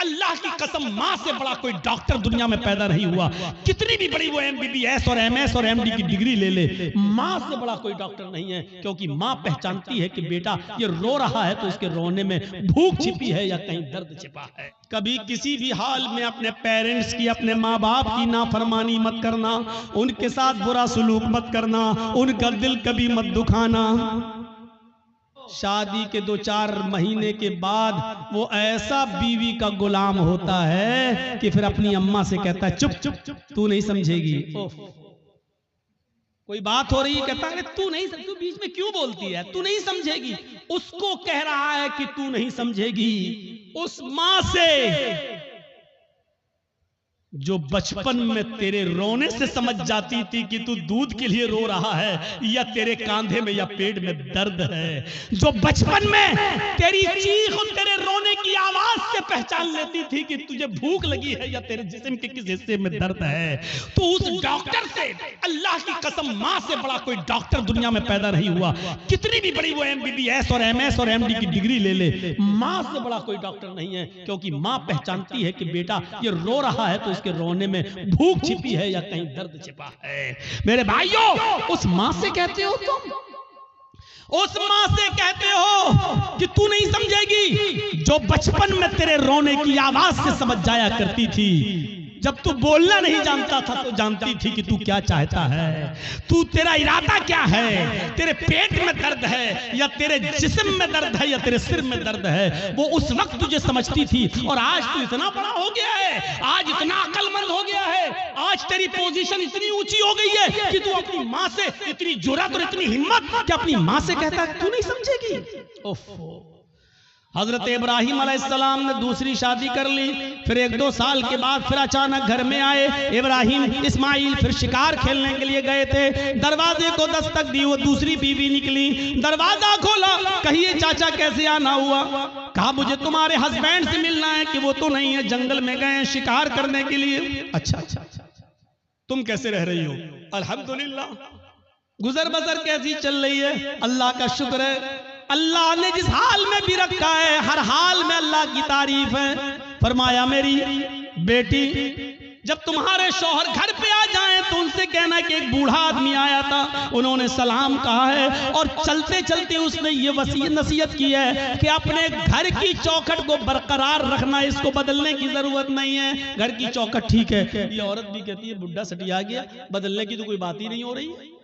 अल्लाह की कसम, माँ से बड़ा कोई डॉक्टर दुनिया में पैदा नहीं हुआ। कितनी भी बड़ी वो MBBS और MS और MD की डिग्री ले ले, माँ से बड़ा कोई डॉक्टर नहीं है। क्योंकि माँ पहचानती है कि बेटा ये रो रहा है तो इसके रोने में भूख छिपी है या कहीं दर्द छिपा है। कभी किसी भी हाल में अपने पेरेंट्स की, अपने माँ बाप की नाफरमानी मत करना, उनके साथ बुरा सलूक मत करना, उनका दिल कभी मत दुखाना। शादी के 2-4 महीने के बाद वो ऐसा बीवी का गुलाम होता है कि फिर अपनी अम्मा से कहता है चुप चुप चुप, तू नहीं समझेगी। कोई बात हो रही है, कहता है तू नहीं, तू बीच में क्यों बोलती है, तू नहीं समझेगी। उसको कह रहा है कि तू नहीं समझेगी, उस मां से जो बचपन में तेरे रोने से समझ जाती थी कि तू दूध के लिए रो रहा है या तेरे कांधे में या पेट में दर्द है, जो बचपन में तेरी चीख और तेरे रोने की आवाज से पहचान लेती थी कि तुझे भूख लगी है या तेरे जिस्म के किस हिस्से में दर्द है। तो उस डॉक्टर से, अल्लाह की कसम, माँ से बड़ा कोई डॉक्टर दुनिया में पैदा नहीं हुआ। कितनी भी बड़ी वो MBBS और MS और MD की डिग्री ले ले, माँ से बड़ा कोई डॉक्टर नहीं है। क्योंकि माँ पहचानती है कि बेटा ये रो रहा है तो के रोने में भूख छिपी है या कहीं दर्द छिपा है। मेरे भाइयों, उस मां से कहते हो तुम, उस मां से कहते हो कि तू नहीं समझेगी, जो बचपन में तेरे रोने की आवाज से समझ जाया करती थी। जब तू बोलना नहीं जानता था तो जानती थी कि तू क्या चाहता है, तू तेरा इरादा क्या है, तेरे पेट में दर्द है या तेरे जिस्म में दर्द है या तेरे सिर में दर्द है, वो उस वक्त तुझे समझती थी। और आज तू इतना बड़ा हो गया है, आज इतना अक्लमंद हो गया है, आज तेरी पोजीशन इतनी ऊंची हो गई है कि तू अपनी माँ से इतनी जुर्रत और इतनी हिम्मत कि अपनी माँ से कहता है तू नहीं समझेगी। ओफो, हजरत इब्राहिम अलैहिस्सलाम ने दूसरी शादी कर ली, फिर 1-2 साल के बाद फिर अचानक घर में आए इब्राहिम। इस्माइल फिर शिकार खेलने के लिए गए थे, दरवाजे को दस्तक दी, वो दूसरी बीवी निकली, दरवाजा खोला, कहिए चाचा कैसे आना हुआ? कहा मुझे तुम्हारे हस्बैंड से मिलना है। कि वो तो नहीं है, जंगल में गए शिकार करने के लिए। अच्छा, तुम कैसे रह रही हो? अल्हम्दुलिल्लाह, गुजर बसर कैसी चल रही है? अल्लाह का शुक्र है, अल्लाह ने जिस हाल में भी रखा है हर हाल में अल्लाह की तारीफ है। फरमाया मेरी बेटी, जब तुम्हारे शौहर घर पे आ जाएं तो उनसे कहना कि एक बूढ़ा आदमी आया था, उन्होंने सलाम कहा है और चलते चलते उसने ये वसीयत नसीहत की है कि अपने घर की चौखट को बरकरार रखना, इसको बदलने की जरूरत नहीं है। घर की चौखट ठीक है, ये औरत भी कहती है बुढ़ा सटिया गया, बदलने की तो कोई बात ही नहीं हो रही।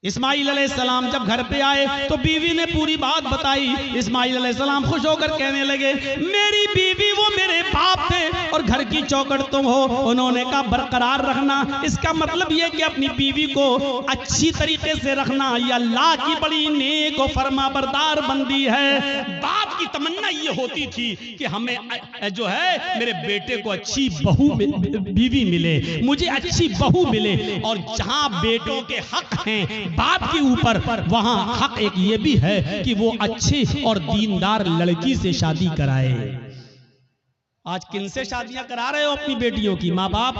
इस्माइल अलैहिस्सलाम जब घर पे आए तो बीवी ने पूरी बात बताई। इस्माइल अलैहिस्सलाम खुश होकर कहने लगे मेरी बीवी वो मेरे बाप थे और घर की चौखट तुम हो। उन्होंने कहा बरकरार रखना, इसका मतलब ये कि अपनी बीवी को अच्छी तरीके से रखना, ये अल्लाह की बड़ी नेक और फरमाबरदार बंदी है। बाप की तमन्ना ये होती थी कि हमें जो है मेरे बेटे को अच्छी बहू बीवी मिले, मुझे अच्छी बहू मिले। और जहां बेटों के हक हैं बाप के ऊपर, वहां हक एक ये भी है कि वो अच्छी और दीनदार लड़की से शादी कराए। आज किन से शादियां करा रहे हो अपनी बेटियों की? माँ बाप।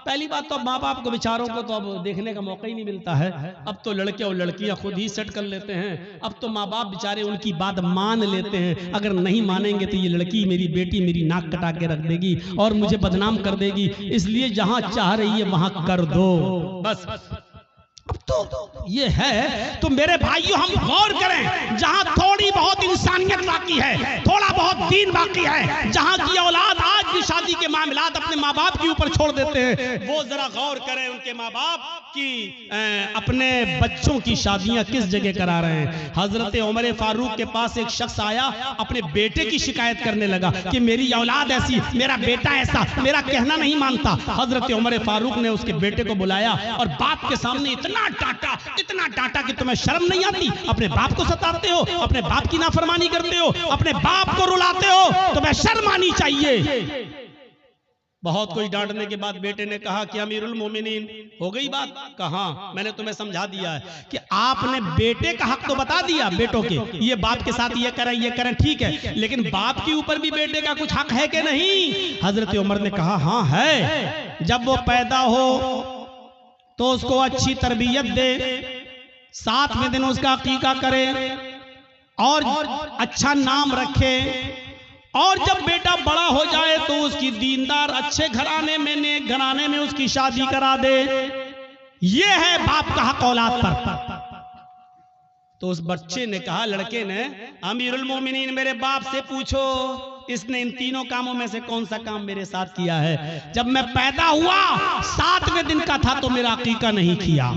पहली बात तो माँ बाप को बेचारों को तो अब देखने का मौका ही नहीं मिलता है। अब तो लड़के और लड़कियां खुद ही सेट कर लेते हैं। अब तो माँ बाप बेचारे उनकी बात मान लेते हैं, अगर नहीं मानेंगे तो ये लड़की मेरी बेटी मेरी नाक कटा के रख देगी और मुझे बदनाम कर देगी, इसलिए जहां चाह रही है वहां कर दो बस। अब तो ये है। तो मेरे भाइयों हम गौर करें, जहां थोड़ी बहुत इंसानियत बाकी है, थोड़ा बहुत दीन बाकी है, जहां की औलाद आज भी शादी के मामलात अपने माँ बाप के ऊपर छोड़ देते हैं, वो जरा गौर करें उनके माँ बाप की अपने बच्चों की शादियां किस जगह करा रहे हैं। हजरत उमर फारूक के पास एक शख्स आया, अपने बेटे की शिकायत करने लगा कि मेरी औलाद ऐसी, मेरा बेटा ऐसा, मेरा कहना नहीं मानता। हजरत उमर फारूक ने उसके बेटे को बुलाया और बाप के सामने इतना डांटा कि तुम्हें शर्म नहीं आती? अपने बाप को सताते हो, अपने बाप की नाफरमानी करते हो, अपने बाप को रुलाते हो, तुम्हें शर्म आनी चाहिए। बहुत कोई डांटने के बाद बेटे ने कहा कि अमीरुल मोमिनीन हो गई बात। कहा मैंने तुम्हें समझा दिया है कि आपने बेटे का हक तो बता दिया, बेटों के ये बाप के साथ ये करें ठीक है, लेकिन बाप के ऊपर भी बेटे का कुछ हक है कि नहीं? हजरत उमर ने कहा हाँ है। जब वो पैदा हो तो उसको अच्छी तरबियत दे, 7वें दिन उसका अकीका करे और अच्छा नाम रखे और जब बेटा बड़ा हो जाए तो उसकी दीनदार अच्छे घराने में, नेक घराने में उसकी शादी करा दे। ये है बाप का हक औलाद पर। तो उस बच्चे ने कहा, लड़के ने, अमीरुल मोमिनीन मेरे बाप से पूछो इसने इन तीनों कामों में से कौन सा काम मेरे साथ किया है। जब मैं पैदा हुआ 7वें दिन का था तो मेरा अकीका नहीं किया।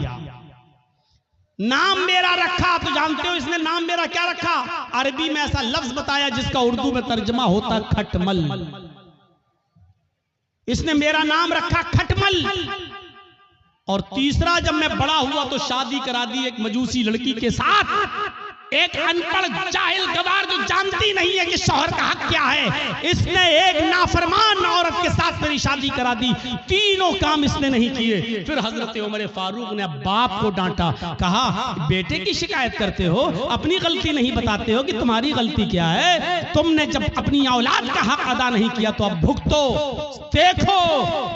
नाम मेरा रखा, तो जानते हो इसने नाम मेरा क्या रखा? अरबी में ऐसा लफ्ज बताया जिसका उर्दू में तर्जमा होता खटमल। इसने मेरा नाम रखा खटमल। और तीसरा, जब मैं बड़ा हुआ तो शादी करा दी एक मजूसी लड़की के साथ। एक अनपढ़ जाहिल गवार जो जानती नहीं है कि शौहर का हक क्या है, इसने एक नाफरमान औरत के साथ मेरी शादी करा दी। तीनों काम इसने नहीं किए। फिर हजरत उमर फारूक ने बाप को डांटा, कहा बेटे की शिकायत करते हो, अपनी गलती नहीं बताते हो कि तुम्हारी गलती क्या है। तुमने जब अपनी औलाद का हक अदा नहीं किया तो अब भुगतो, देखो,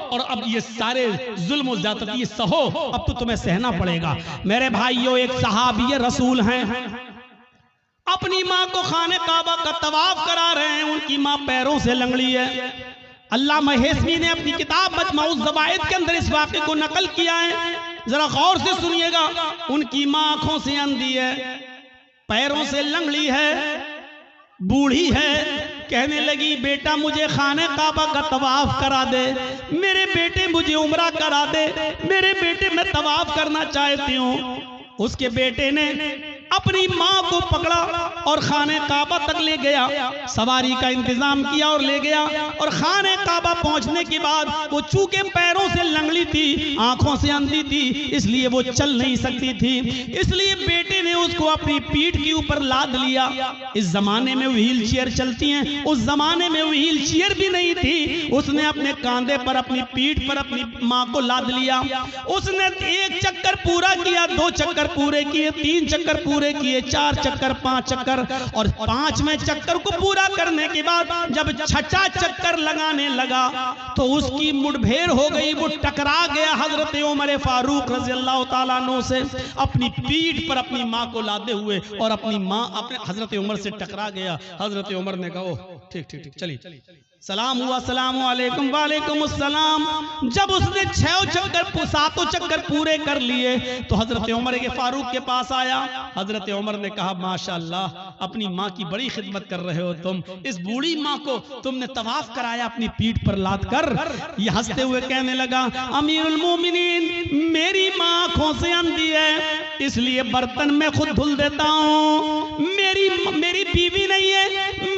और अब ये सारे जुल्म और ज्यादती सहो, अब तो तुम्हें सहना पड़ेगा। मेरे भाइयों, एक सहाबी रसूल हैं, अपनी माँ को खाने काबा का तवाफ करा रहे हैं। उनकी माँ पैरों से लंगड़ी है। अल्लाह महेशमी ने अपनी किताब मजमाउज़ ज़वाइद के अंदर इस वाक़े को नकल किया है, जरा गौर से सुनिएगा। उनकी माँ आंखों से अंधी है, पैरों से लंगड़ी है, बूढ़ी है। कहने लगी, बेटा मुझे खाने काबा का तवाफ करा दे, मेरे बेटे मुझे उम्रा करा दे, मेरे बेटे मैं तवाफ करना चाहती हूँ। उसके बेटे ने अपनी माँ को पकड़ा और खाने काबा तक ले गया, सवारी का इंतजाम किया और ले गया। और खाने काबा पहुंचने के बाद वो चूंकि पैरों से लंगड़ी थी, आंखों से अंधी थी, इसलिए वो चल नहीं सकती थी। इसलिए बेटे ने उसको अपनी पीठ के ऊपर लाद लिया। इस जमाने में व्हील चेयर चलती हैं, उस जमाने में व्हील चेयर भी नहीं थी। उसने अपने कांधे पर, अपनी पीठ पर अपनी माँ को लाद लिया। उसने 1 चक्कर पूरा किया, 2 चक्कर पूरे किए, 3 चक्कर पूरे किए, 4 चक्कर, 5 चक्कर, और 5वें चक्कर को पूरा करने के बाद जब 6ठा चक्कर लगाने लगा तो उसकी मुठभेड़ हो गई। वो टकरा गया हजरत उमर फारूक रज़ी अल्लाह ताला अन्हु से, अपनी पीठ पर अपनी माँ को लादे हुए, और अपनी माँ अपने हजरत उमर से टकरा गया। हजरत उमर ने कहा, ठीक ठीक ठीक, चलिए, सलाम हुआ, सलाम अलैकुम, वालेकुम अस्सलाम। जब उसने 6 चक्कर, 7 चक्कर पूरे कर लिए तो हजरत उमर के फारूक के पास आया। हजरत उमर ने कहा, माशाअल्लाह, अपनी माँ की बड़ी खिदमत कर रहे हो तुम। इस बूढ़ी माँ को तुमने तवाफ कराया अपनी पीठ पर लाद कर। ये हंसते हुए कहने लगा, अमीरुल मोमिनीन मेरी माँ आंखों से अंधी है, इसलिए बर्तन में खुद धुल देता हूँ। मेरी बीवी नहीं है,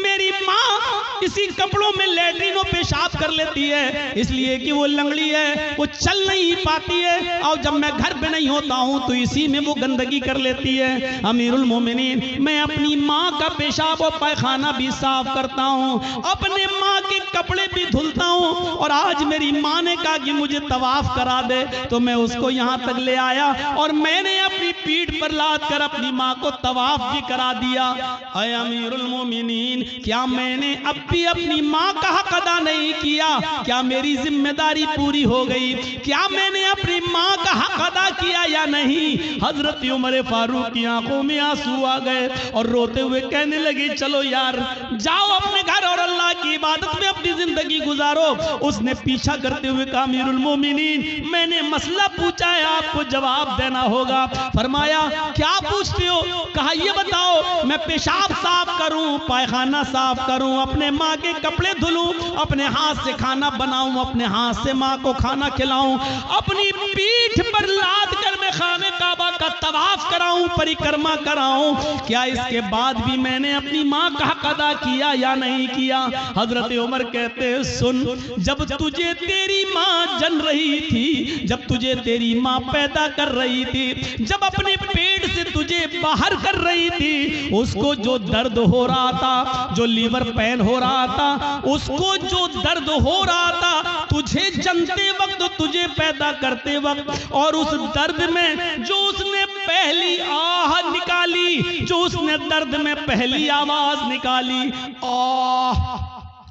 मेरी माँ इसी कपड़ों में लैट्रिनों पेशाब कर लेती है, इसलिए कि वो लंगड़ी है, वो चल नहीं पाती है, और जब मैं घर पे नहीं होता हूँ तो इसी में वो गंदगी कर लेती है। अमीरुल मोमिनीन मैं अपनी माँ का पेशाब और पैखाना भी साफ करता हूँ, अपने माँ के कपड़े भी धुलता हूँ, और आज मेरी माँ ने कहा कि मुझे तवाफ करा दे, तो मैं उसको यहाँ तक ले आया और मैंने अपनी पीठ पर लाद कर अपनी माँ को तवाफ भी करा दिया। ऐ अमीरुल मोमिनीन, क्या मैंने अब भी अपनी माँ का हक अदा नहीं किया? क्या मेरी जिम्मेदारी पूरी हो गई? क्या मैंने अपनी माँ का हक अदा किया या नहीं? हजरत उमर फारूक की आंखों में आंसू आ गए और रोते हुए कहने लगे, चलो यार, जाओ अपने घर और अल्लाह की इबादत में अपनी जिंदगी गुजारो। उसने पीछा करते हुए कहा, अमीरुल मोमिनीन मैंने मसला पूछा है, आपको जवाब देना होगा। फरमाया, क्या पूछते हो? कहा, ये बताओ, मैं पेशाब साफ करूं, पैखाना साफ करूं, अपने माँ के कपड़े धुलूं, अपने हाथ से खाना बनाऊं, अपने हाथ से माँ को खाना खिलाऊं, अपनी पीठ पर लाद कर मैं खाने काबा का तवाफ कराऊं, परिक्रमा कराऊं, क्या इसके बाद भी मैंने अपनी माँ का हक अदा किया या नहीं किया? हजरत उमर कहते, सुन, जब तुझे तेरी माँ जन रही थी, जब तुझे तेरी माँ पैदा कर रही थी, जब अपने पेट से तुझे बाहर कर रही थी, उसको जो दर्द हो रहा था, जो लीवर पेन हो रहा था, उसको जो दर्द हो रहा था, तुझे जनते वक्त, तुझे पैदा करते वक्त, और उस दर्द में जो उसने पहली आह निकाली, जो उसने दर्द में पहली आवाज निकाली, आह,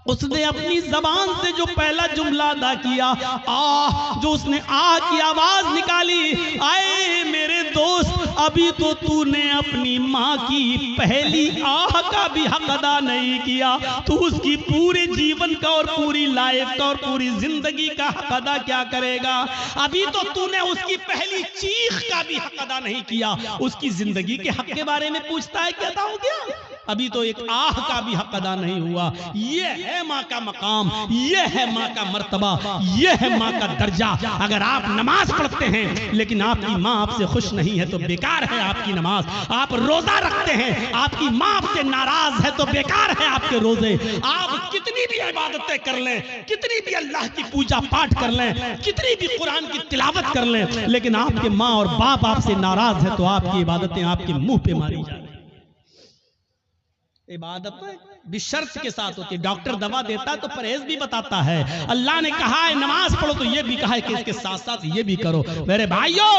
उसने अपनी जबान से जो पहला जुमला अदा किया, जो उसने की आवाज निकाली, आए मेरे दोस्त, अभी तो तूने अपनी माँ की पहली का भी हक अदा नहीं किया, तू उसकी पूरे जीवन का और पूरी लाइफ का और पूरी जिंदगी का हक अदा क्या करेगा? अभी तो तूने उसकी पहली चीख का भी हक अदा नहीं किया, उसकी जिंदगी के हक के बारे में पूछता है, क्या अदा हो गया? अभी तो एक का भी हक अदा नहीं हुआ। ये है माँ का मकाम, ये है माँ का मर्तबा, ये है माँ का दर्जा। अगर आप नमाज पढ़ते हैं लेकिन आपकी माँ आपसे खुश नहीं है तो बेकार है आपकी नमाज। आप रोजा रखते हैं, आपकी माँ आपसे नाराज है तो बेकार है आपके रोजे। आप कितनी भी इबादतें कर लें, कितनी भी अल्लाह की पूजा पाठ कर लें, कितनी भी कुरान की तिलावत कर लें, लेकिन आपके माँ और बाप आपसे नाराज है तो आपकी इबादतें आपके मुंह पे मारी जाए। इबादत भी शर्त के साथ होती है। डॉक्टर दवा देता है तो परहेज भी बताता है। अल्लाह ने कहा है नमाज पढ़ो तो ये भी कहा है कि इसके साथ साथ ये भी करो। मेरे भाइयों,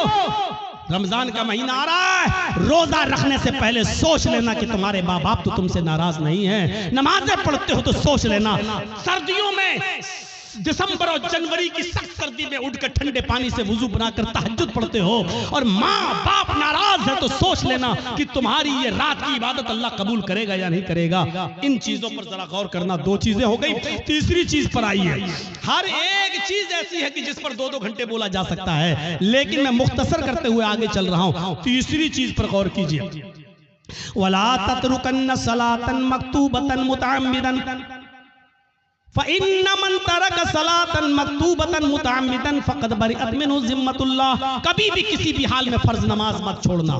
रमजान का महीना आ रहा है, रोजा रखने से पहले सोच लेना कि तुम्हारे माँ बाप तो तुमसे नाराज नहीं है। नमाजें पढ़ते हो तो सोच लेना, सर्दियों में दिसंबर और जनवरी की सख्त सर्दी में उठकर ठंडे पानी से वुजू बनाकर तहज्जुद पढ़ते हो और माँ बाप नाराज है तो सोच लेना कि तुम्हारी ये रात की इबादत अल्लाह कबूल करेगा या नहीं करेगा। इन चीजों पर जरा गौर करना। दो चीजें हो गई, तीसरी चीज पर आई है। हर एक चीज ऐसी है कि जिस पर 2-2 घंटे बोला जा सकता है, लेकिन मैं मुख्तसर करते हुए आगे चल रहा हूं। तीसरी चीज पर गौर कीजिए, वला ततरुकन्न सलातन मक्तूबतन मुतअम्मिदन फ़इन्नमन तरक सलातन मक्तूबतन मुतअम्मिदन फ़क़द बरिअत मिन्हु ज़िम्मतुल्लाह। कभी भी किसी भी हाल में फर्ज नमाज मत छोड़ना,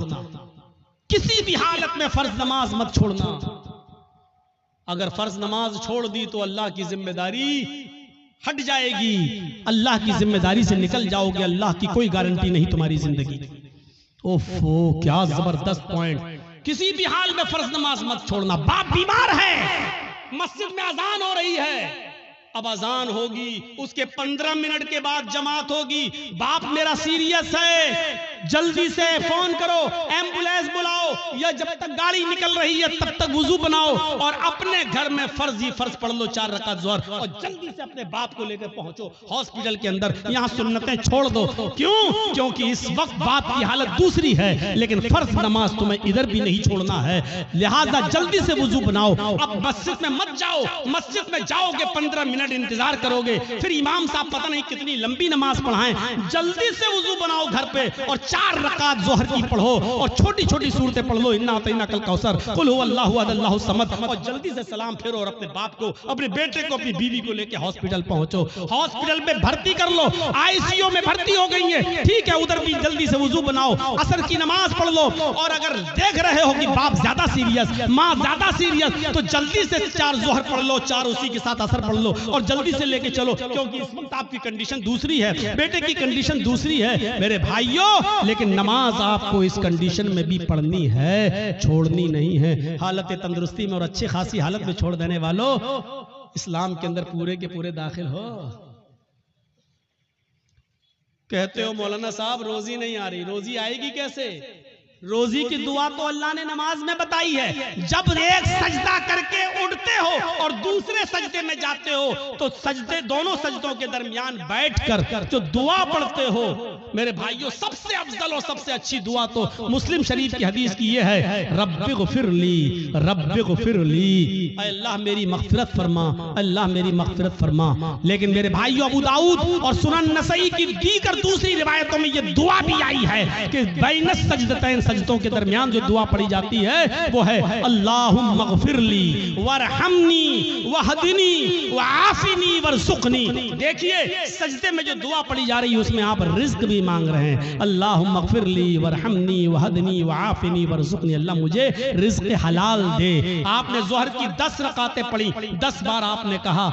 किसी भी हालत में फर्ज नमाज मत छोड़ना। अगर फर्ज नमाज छोड़ दी तो अल्लाह की जिम्मेदारी हट जाएगी, अल्लाह की जिम्मेदारी से निकल जाओगे, अल्लाह की कोई गारंटी नहीं तुम्हारी जिंदगी। ओफो, क्या जबरदस्त पॉइंट। किसी भी हाल में फर्ज नमाज मत छोड़ना। बाप बीमार है, मस्जिद में अजान हो रही है, अब अजान होगी, उसके 15 मिनट के बाद जमात होगी। बाप मेरा सीरियस है, जल्दी से फोन करो, एम्बुलेंस बुलाओ, या जब तक गाड़ी निकल रही है तब तक वुजू बनाओ और अपने घर में फर्ज ही फर्ज पढ़ लो 4 रकात ज़ोहर, और जल्दी से अपने बाप को लेकर पहुंचो हॉस्पिटल के अंदर। यहाँ सुन्नतें छोड़ दो। क्यों? क्योंकि इस वक्त बाप की हालत दूसरी है, लेकिन फर्ज नमाज तुम्हें इधर भी नहीं छोड़ना है, लिहाजा जल्दी से वुजू बनाओ। अब मस्जिद में मत जाओ, मस्जिद में जाओगे 15 मिनट इंतजार करोगे, फिर इमाम साहब पता नहीं कितनी लंबी नमाज पढ़ाएं। जल्दी से वुजू बनाओ घर पे और 4 रकात ज़ोहर की पढ़ो और छोटी छोटी सूरतें पढ़ लो, इन्ना अतैना कल कौसर, कुल हुवल्लाहु अहद अल्लाहु समद, और जल्दी से सलाम फेरो और अपने बाप को, अपने बेटे को, अपनी बीवी को लेके हॉस्पिटल पहुंचो। हॉस्पिटल में भर्ती कर लो, आईसीयू में भर्ती हो गई है, ठीक है, उधर भी जल्दी से वुजू बनाओ, असर की नमाज पढ़ लो। और अगर देख रहे हो कि बाप ज्यादा सीरियस, माँ ज्यादा सीरियस, तो जल्दी से 4 ज़ोहर पढ़ लो, 4 उसी के साथ असर पढ़ लो और जल्दी से लेके चलो, क्योंकि इस वक्त आपकी कंडीशन दूसरी है, बेटे की कंडीशन दूसरी है। मेरे भाइयों, लेकिन नमाज आपको इस कंडीशन में भी पढ़नी है, छोड़नी नहीं है। हालत तंदुरुस्ती में और अच्छी खासी हालत में छोड़ देने वालों, इस्लाम के अंदर पूरे के पूरे दाखिल हो। कहते हो मौलाना साहब रोजी नहीं आ रही, रोजी आएगी कैसे? रोजी की दुआ तो अल्लाह ने नमाज में बताई है। जब एक सजदा करके उठते हो और दूसरे सजदे में जाते हो तो सजदे, दोनों सजदों के दरमियान बैठकर जो दुआ पढ़ते हो, मेरे भाइयों, सबसे अफजल और सबसे अच्छी दुआ तो मुस्लिम शरीफ की हदीस की ये है, रब्बि गुफिरली, रब्बि गुफिरली, अल्लाह मेरी मग़फ़िरत फरमा, अल्लाह मेरी मग़फ़िरत फरमा। लेकिन मेरे भाइयों, अबू दाऊद और सुनन नसई की दीगर दूसरी रिवायतों में ये दुआ भी आई है कि बैन सजदतैन, सजदों के दरमियान जो दुआ पढ़ी जाती है वो है अल्लाहुम्मा ग़फ़िरली वरहमनी वहदनी वआफ़िनी वरज़ुक़नी। देखिए, सजदे में जो दुआ पढ़ी जा रही है उसमें आप रिज़्क़ भी मांग रहे हैं। अल्लाहुम्मा ग़फ़िरली वरहमनी वहदनी वआफ़िनी वरज़ुक़नी, अल्लाह मुझे रिज़्क़ हलाल दे। आपने ज़ोहर की 10 रकातें पढ़ी, 10 बार आपने कहा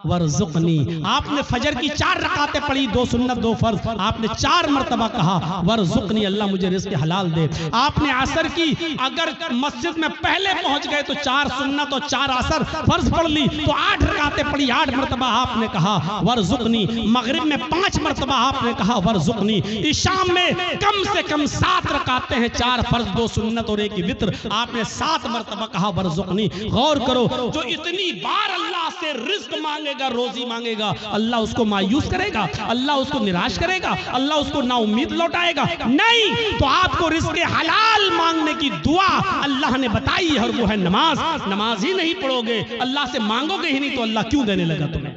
वरज़ुक़नी। आपने फजर की 4 रकातें पढ़ी, 2 सुन्नत 2 फर्ज, आपने 4 मरतबा कहा वरज़ुक़नी, अल्लाह मुझे रिज़्क़ हलाल दे। आपने असर की, अगर मस्जिद में पहले पहुंच गए तो 4 सुन्नत और 4 असर फर्ज पढ़ ली, तो 8 रकातें पढ़ी, 8 मरतबा आपने कहा वर्जुकनी, मगरिब में 5 मरतबा आपने कहा वर्जुकनी, इशाम में कम से कम 7 रकातें हैं, 4 फर्ज 2 सुन्नत और 1 वित्र, आपने 7 मरतबा कहा वर्जुकनी। गौर करो, जो इतनी बार अल्लाह से रिज्क मांगेगा, रोजी मांगेगा, अल्लाह उसको मायूस करेगा, अल्लाह उसको निराश करेगा, अल्लाह उसको नाउम्मीद लौटाएगा? नहीं। तो आपको रिज्क हलाल मांगने की दुआ अल्लाह ने बताई है, और वो है नमाज। नमाज ही नहीं पढ़ोगे, अल्लाह से मांगोगे ही नहीं, तो अल्लाह क्यों देने लगा तुम्हें?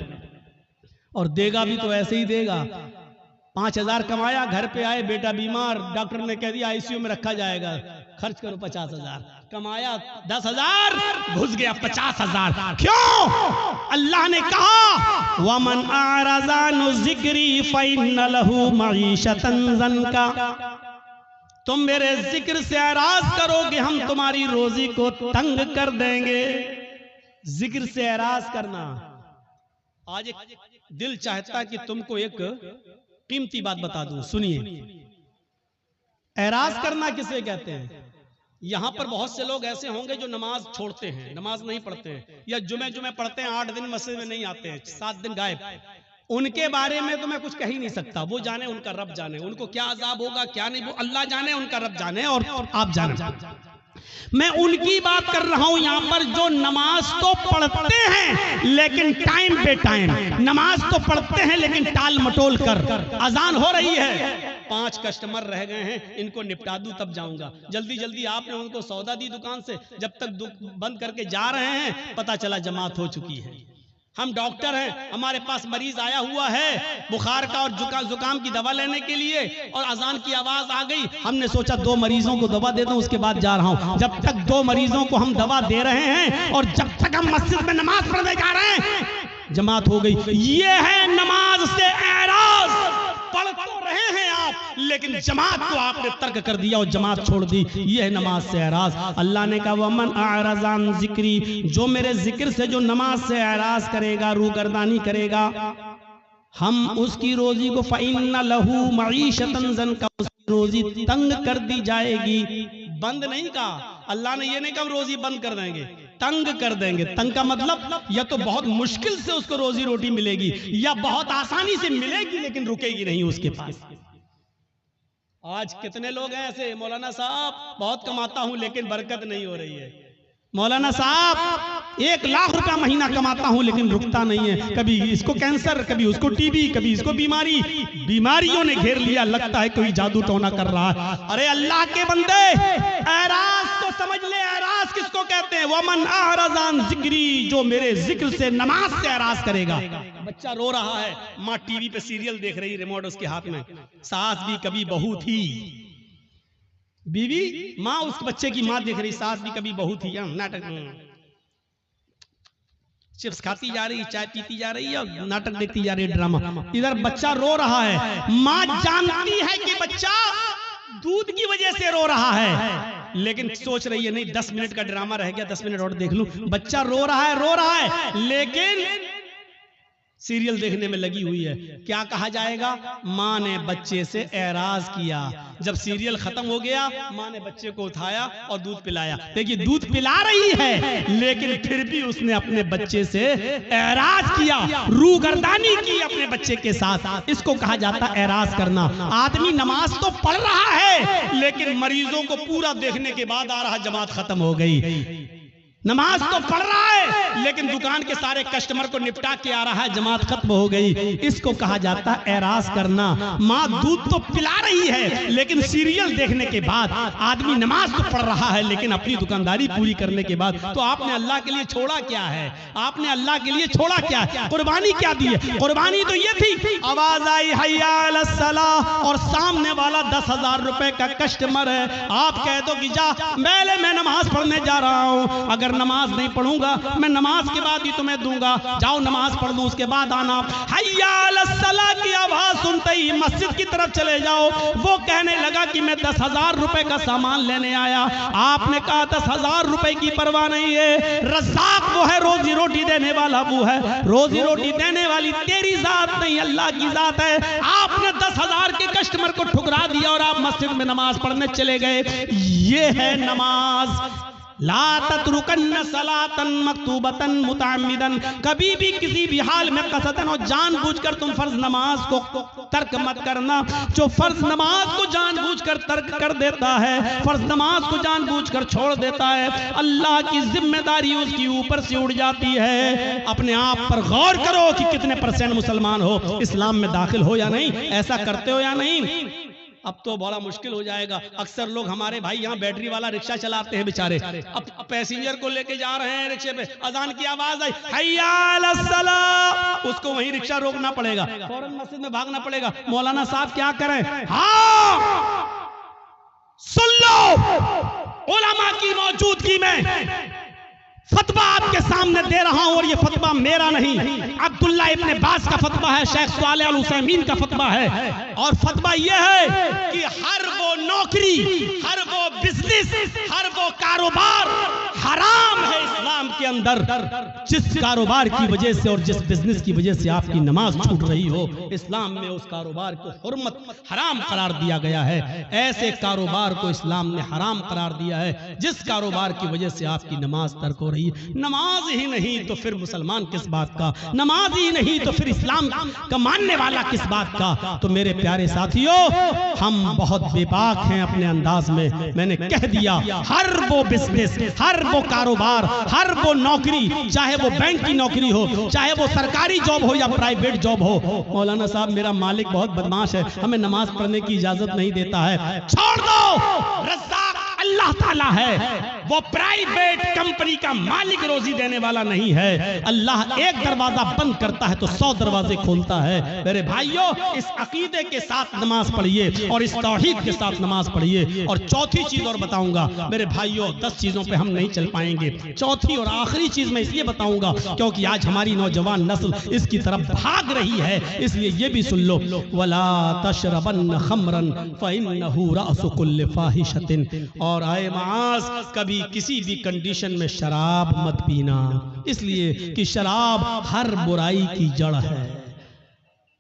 और देगा भी तो ऐसे ही देगा। 5,000 कमाया, घर पे आए, बेटा बीमार, डॉक्टर ने कह दिया आईसीयू में रखा जाएगा, खर्च करो 50,000। कमाया 10,000, घुस गया 50,000। क्यों? अल्लाह ने कहा वमन आरज़ा अन ज़िक्री फ़इन्न लहू मईशतन ज़ंका, तुम मेरे जिक्र से एराज करोगे, हम तुम्हारी रोजी को तंग कर देंगे। जिक्र से एराज करना। आज एक दिल चाहता कि तुमको एक कीमती बात बता दूं, सुनिए। एराज करना किसे कहते हैं? यहां पर बहुत से लोग ऐसे होंगे जो नमाज छोड़ते हैं, नमाज नहीं पढ़ते हैं, या जुमे पढ़ते हैं, 8 दिन मस्जिद में नहीं आते हैं, 7 दिन गायब। उनके बारे में तो मैं कुछ कह ही नहीं सकता, वो जाने, उनका रब जाने, उनको क्या अजाब होगा क्या नहीं, वो अल्लाह जाने, उनका रब जाने, और आप जाने। मैं उनकी बात कर रहा हूं यहां पर जो नमाज तो पढ़ते हैं लेकिन टाइम पे टाइम, नमाज तो पढ़ते हैं लेकिन टाल मटोल कर। अजान हो रही है, 5 कस्टमर रह गए हैं, इनको निपटा दूं तब जाऊंगा। जल्दी जल्दी आपने उनको सौदा दी दुकान से, जब तक बंद करके जा रहे हैं पता चला जमात हो चुकी है। हम डॉक्टर हैं, हमारे पास मरीज आया हुआ है बुखार का और जुकाम की दवा लेने के लिए, और अजान की आवाज आ गई, हमने सोचा 2 मरीजों को दवा दे दूं, उसके बाद जा रहा हूं। जब तक 2 मरीजों को हम दवा दे रहे हैं और जब तक हम मस्जिद में नमाज पढ़ने जा रहे हैं, जमात हो गई। ये है नमाज से एराज। पढ़ तो रहे हैं आप, लेकिन जमात को आपने तर्क कर दिया और जमात छोड़ दी, ये है नमाज से एराज। अल्लाह ने कहा वमन अअरज़ा अन ज़िक्री, जो मेरे जिक्र से जो नमाज से एराज करेगा, रूगर्दानी करेगा, हम उसकी रोजी को फ़इन्न लहू मईशतन ज़ंका, उसकी रोजी तंग कर दी जाएगी। बंद नहीं कहा अल्लाह ने, ये नहीं कहा रोजी बंद कर देंगे, तंग कर देंगे। तंग का मतलब या तो बहुत मुश्किल से उसको रोजी रोटी मिलेगी, या बहुत आसानी से मिलेगी लेकिन रुकेगी नहीं उसके पास। आज कितने लोग हैं ऐसे, मौलाना साहब बहुत कमाता हूं लेकिन बरकत नहीं हो रही है, मौलाना साहब 1 लाख रुपया महीना कमाता हूं लेकिन रुकता नहीं है, कभी इसको कैंसर, कभी उसको टीबी, कभी इसको बीमारी, बीमारियों ने घेर लिया, लगता है कोई जादू टोना कर रहा है। अरे अल्लाह के बंदे, एराज तो समझ ले, एराज किसको कहते हैं? वमन अअरज़ा अन ज़िक्री, जो मेरे जिक्र से नमाज से एराज करेगा। बच्चा रो रहा है, माँ टीवी पे सीरियल देख रही, रिमोट उसके हाथ में, सास भी कभी बहू थी, बीवी माँ उस बच्चे की माँ देख रही, सास भी कभी बहू थी, नाटक, चिप्स खाती जा रही, चाय पीती जा रही है और नाटक देखती जा रही है, ड्रामा। इधर बच्चा रो रहा है, माँ जानती है कि बच्चा दूध की वजह से रो रहा है, लेकिन सोच रही है नहीं 10 मिनट का ड्रामा रह गया, 10 मिनट और देख लूं। बच्चा रो रहा है लेकिन सीरियल देखने में लगी हुई है। क्या कहा जाएगा? माँ ने बच्चे से एराज किया। जब सीरियल खत्म हो गया, माँ ने बच्चे को उठाया और दूध पिलाया। देखिए दूध पिला रही है लेकिन फिर भी उसने अपने बच्चे से एराज किया, रूगर्दानी की अपने बच्चे के साथ। इसको कहा जाता है एराज करना। आदमी नमाज तो पढ़ रहा है लेकिन मरीजों को पूरा देखने के बाद आ रहा, जमात खत्म हो गई। नमाज तो पढ़ रहा है लेकिन दुकान के सारे कस्टमर को निपटा के आ रहा है, जमात खत्म हो गई। इसको कहा जाता है एराज करना। माँ दूध तो पिला रही है लेकिन सीरियल देखने के बाद आदमी नमाज तो पढ़ रहा है लेकिन अपनी दुकानदारी पूरी करने के बाद, तो आपने अल्लाह के लिए छोड़ा क्या है? आपने अल्लाह के लिए छोड़ा क्या है? कुर्बानी क्या दी है? कुर्बानी तो ये थी, आवाज आई हय्या अलस सलाह और सामने वाला 10,000 रुपए का कस्टमर है, आप कह दो कि जा पहले मैं नमाज पढ़ने जा रहा हूँ, अगर नमाज नहीं पढ़ूंगा मैं नमाज के बाद ही तुम्हें दूंगा, जाओ नमाज पढ़ लो उसके बाद आना। हय्या अलस सलाह की आवाज सुनते ही मस्जिद की तरफ चले जाओ। वो कहने लगा कि मैं 10,000 रुपए का सामान लेने आया। आपने कहा 10,000 रुपए की परवाह नहीं है, रज़्ज़ाक़ वो है, रोजी रोटी देने वाला वो है, रोजी रोटी देने वाली तेरी जात नहीं अल्लाह की जात है। आपने 10,000 के कस्टमर को ठुकरा दिया और आप मस्जिद में नमाज पढ़ने चले गए। ये है नमाज। ला ततरुकन्न सलातन मक्तूबतन मुताम्मिदन, कभी भी किसी भी हाल में कसदन और जानबूझकर तुम फर्ज नमाज को तर्क मत करना। जो फर्ज नमाज को जानबूझकर तर्क कर देता है, फर्ज नमाज को जानबूझकर छोड़ देता है, अल्लाह की जिम्मेदारी उसकी ऊपर से उड़ जाती है। अपने आप पर गौर करो कि कितने % मुसलमान हो, इस्लाम में दाखिल हो या नहीं, ऐसा करते हो या नहीं। अब तो बड़ा मुश्किल हो जाएगा। अक्सर लोग हमारे भाई यहाँ बैटरी वाला रिक्शा चलाते हैं बेचारे, अब पैसेंजर को लेके जा रहे हैं रिक्शे पे, अजान की आवाज आई हय्या अलस सलाह, उसको वहीं रिक्शा रोकना पड़ेगा, फौरन मस्जिद में भागना पड़ेगा। मौलाना साहब क्या करें? हाँ सुन लो, उलमा की मौजूदगी में फतवा आपके सामने दे रहा हूं, और ये फतवा मेरा नहीं, अब्दुल्ला इब्ने बास का फतवा है, शेख सालेह अल उसैमीन का फतवा है। और फतवा ये है कि हर वो नौकरी, हर वो बिजनेस, हर वो कारोबार हराम है इस्लाम के अंदर जिस कारोबार की वजह से और जिस बिजनेस की वजह से आपकी नमाज छूट रही हो। इस्लाम में उस कारोबार को हुर्मत हराम करार दिया गया है। ऐसे कारोबार को इस्लाम ने हराम करार दिया है जिस कारोबार की वजह से आपकी नमाज तर्क हो रही है। नमाज ही नहीं तो फिर मुसलमान किस बात का, नमाज ही नहीं तो फिर इस्लाम का मानने वाला किस बात का। तो मेरे प्यारे साथियों, हम बहुत बेबाक हैं अपने अंदाज में। मैंने कह दिया, हर वो बिजनेस, हर वो कारोबार, हर वो नौकरी, चाहे वो बैंक की नौकरी हो, चाहे वो सरकारी जॉब हो या प्राइवेट जॉब हो। मौलाना साहब मेरा मालिक बहुत बदमाश है, हमें नमाज पढ़ने की इजाजत नहीं देता है। छोड़ दो, रज़्ज़ाक़ अल्लाह ताला है, वो प्राइवेट कंपनी का मालिक रोजी देने वाला नहीं है। अल्लाह एक दरवाजा बंद करता है तो 100 दरवाजे खोलता है। मेरे भाइयों, इस अकीदे के साथ नमाज पढ़िए और इस तौहीद के साथ नमाज पढ़िए। और चौथी चीज और बताऊंगा मेरे भाइयों, 10 चीजों पे हम नहीं चल पाएंगे। चौथी और आखिरी चीज मैं इसलिए बताऊंगा क्योंकि आज हमारी नौजवान नस्ल इसकी तरफ भाग रही है, इसलिए ये भी सुन लो, वला तशरबन खमरन फइन्नहु रअसु कुल्लि फाहिशतिन। और आए मास, कभी किसी भी कंडीशन में शराब मत पीना, इसलिए कि शराब हर बुराई की जड़ है।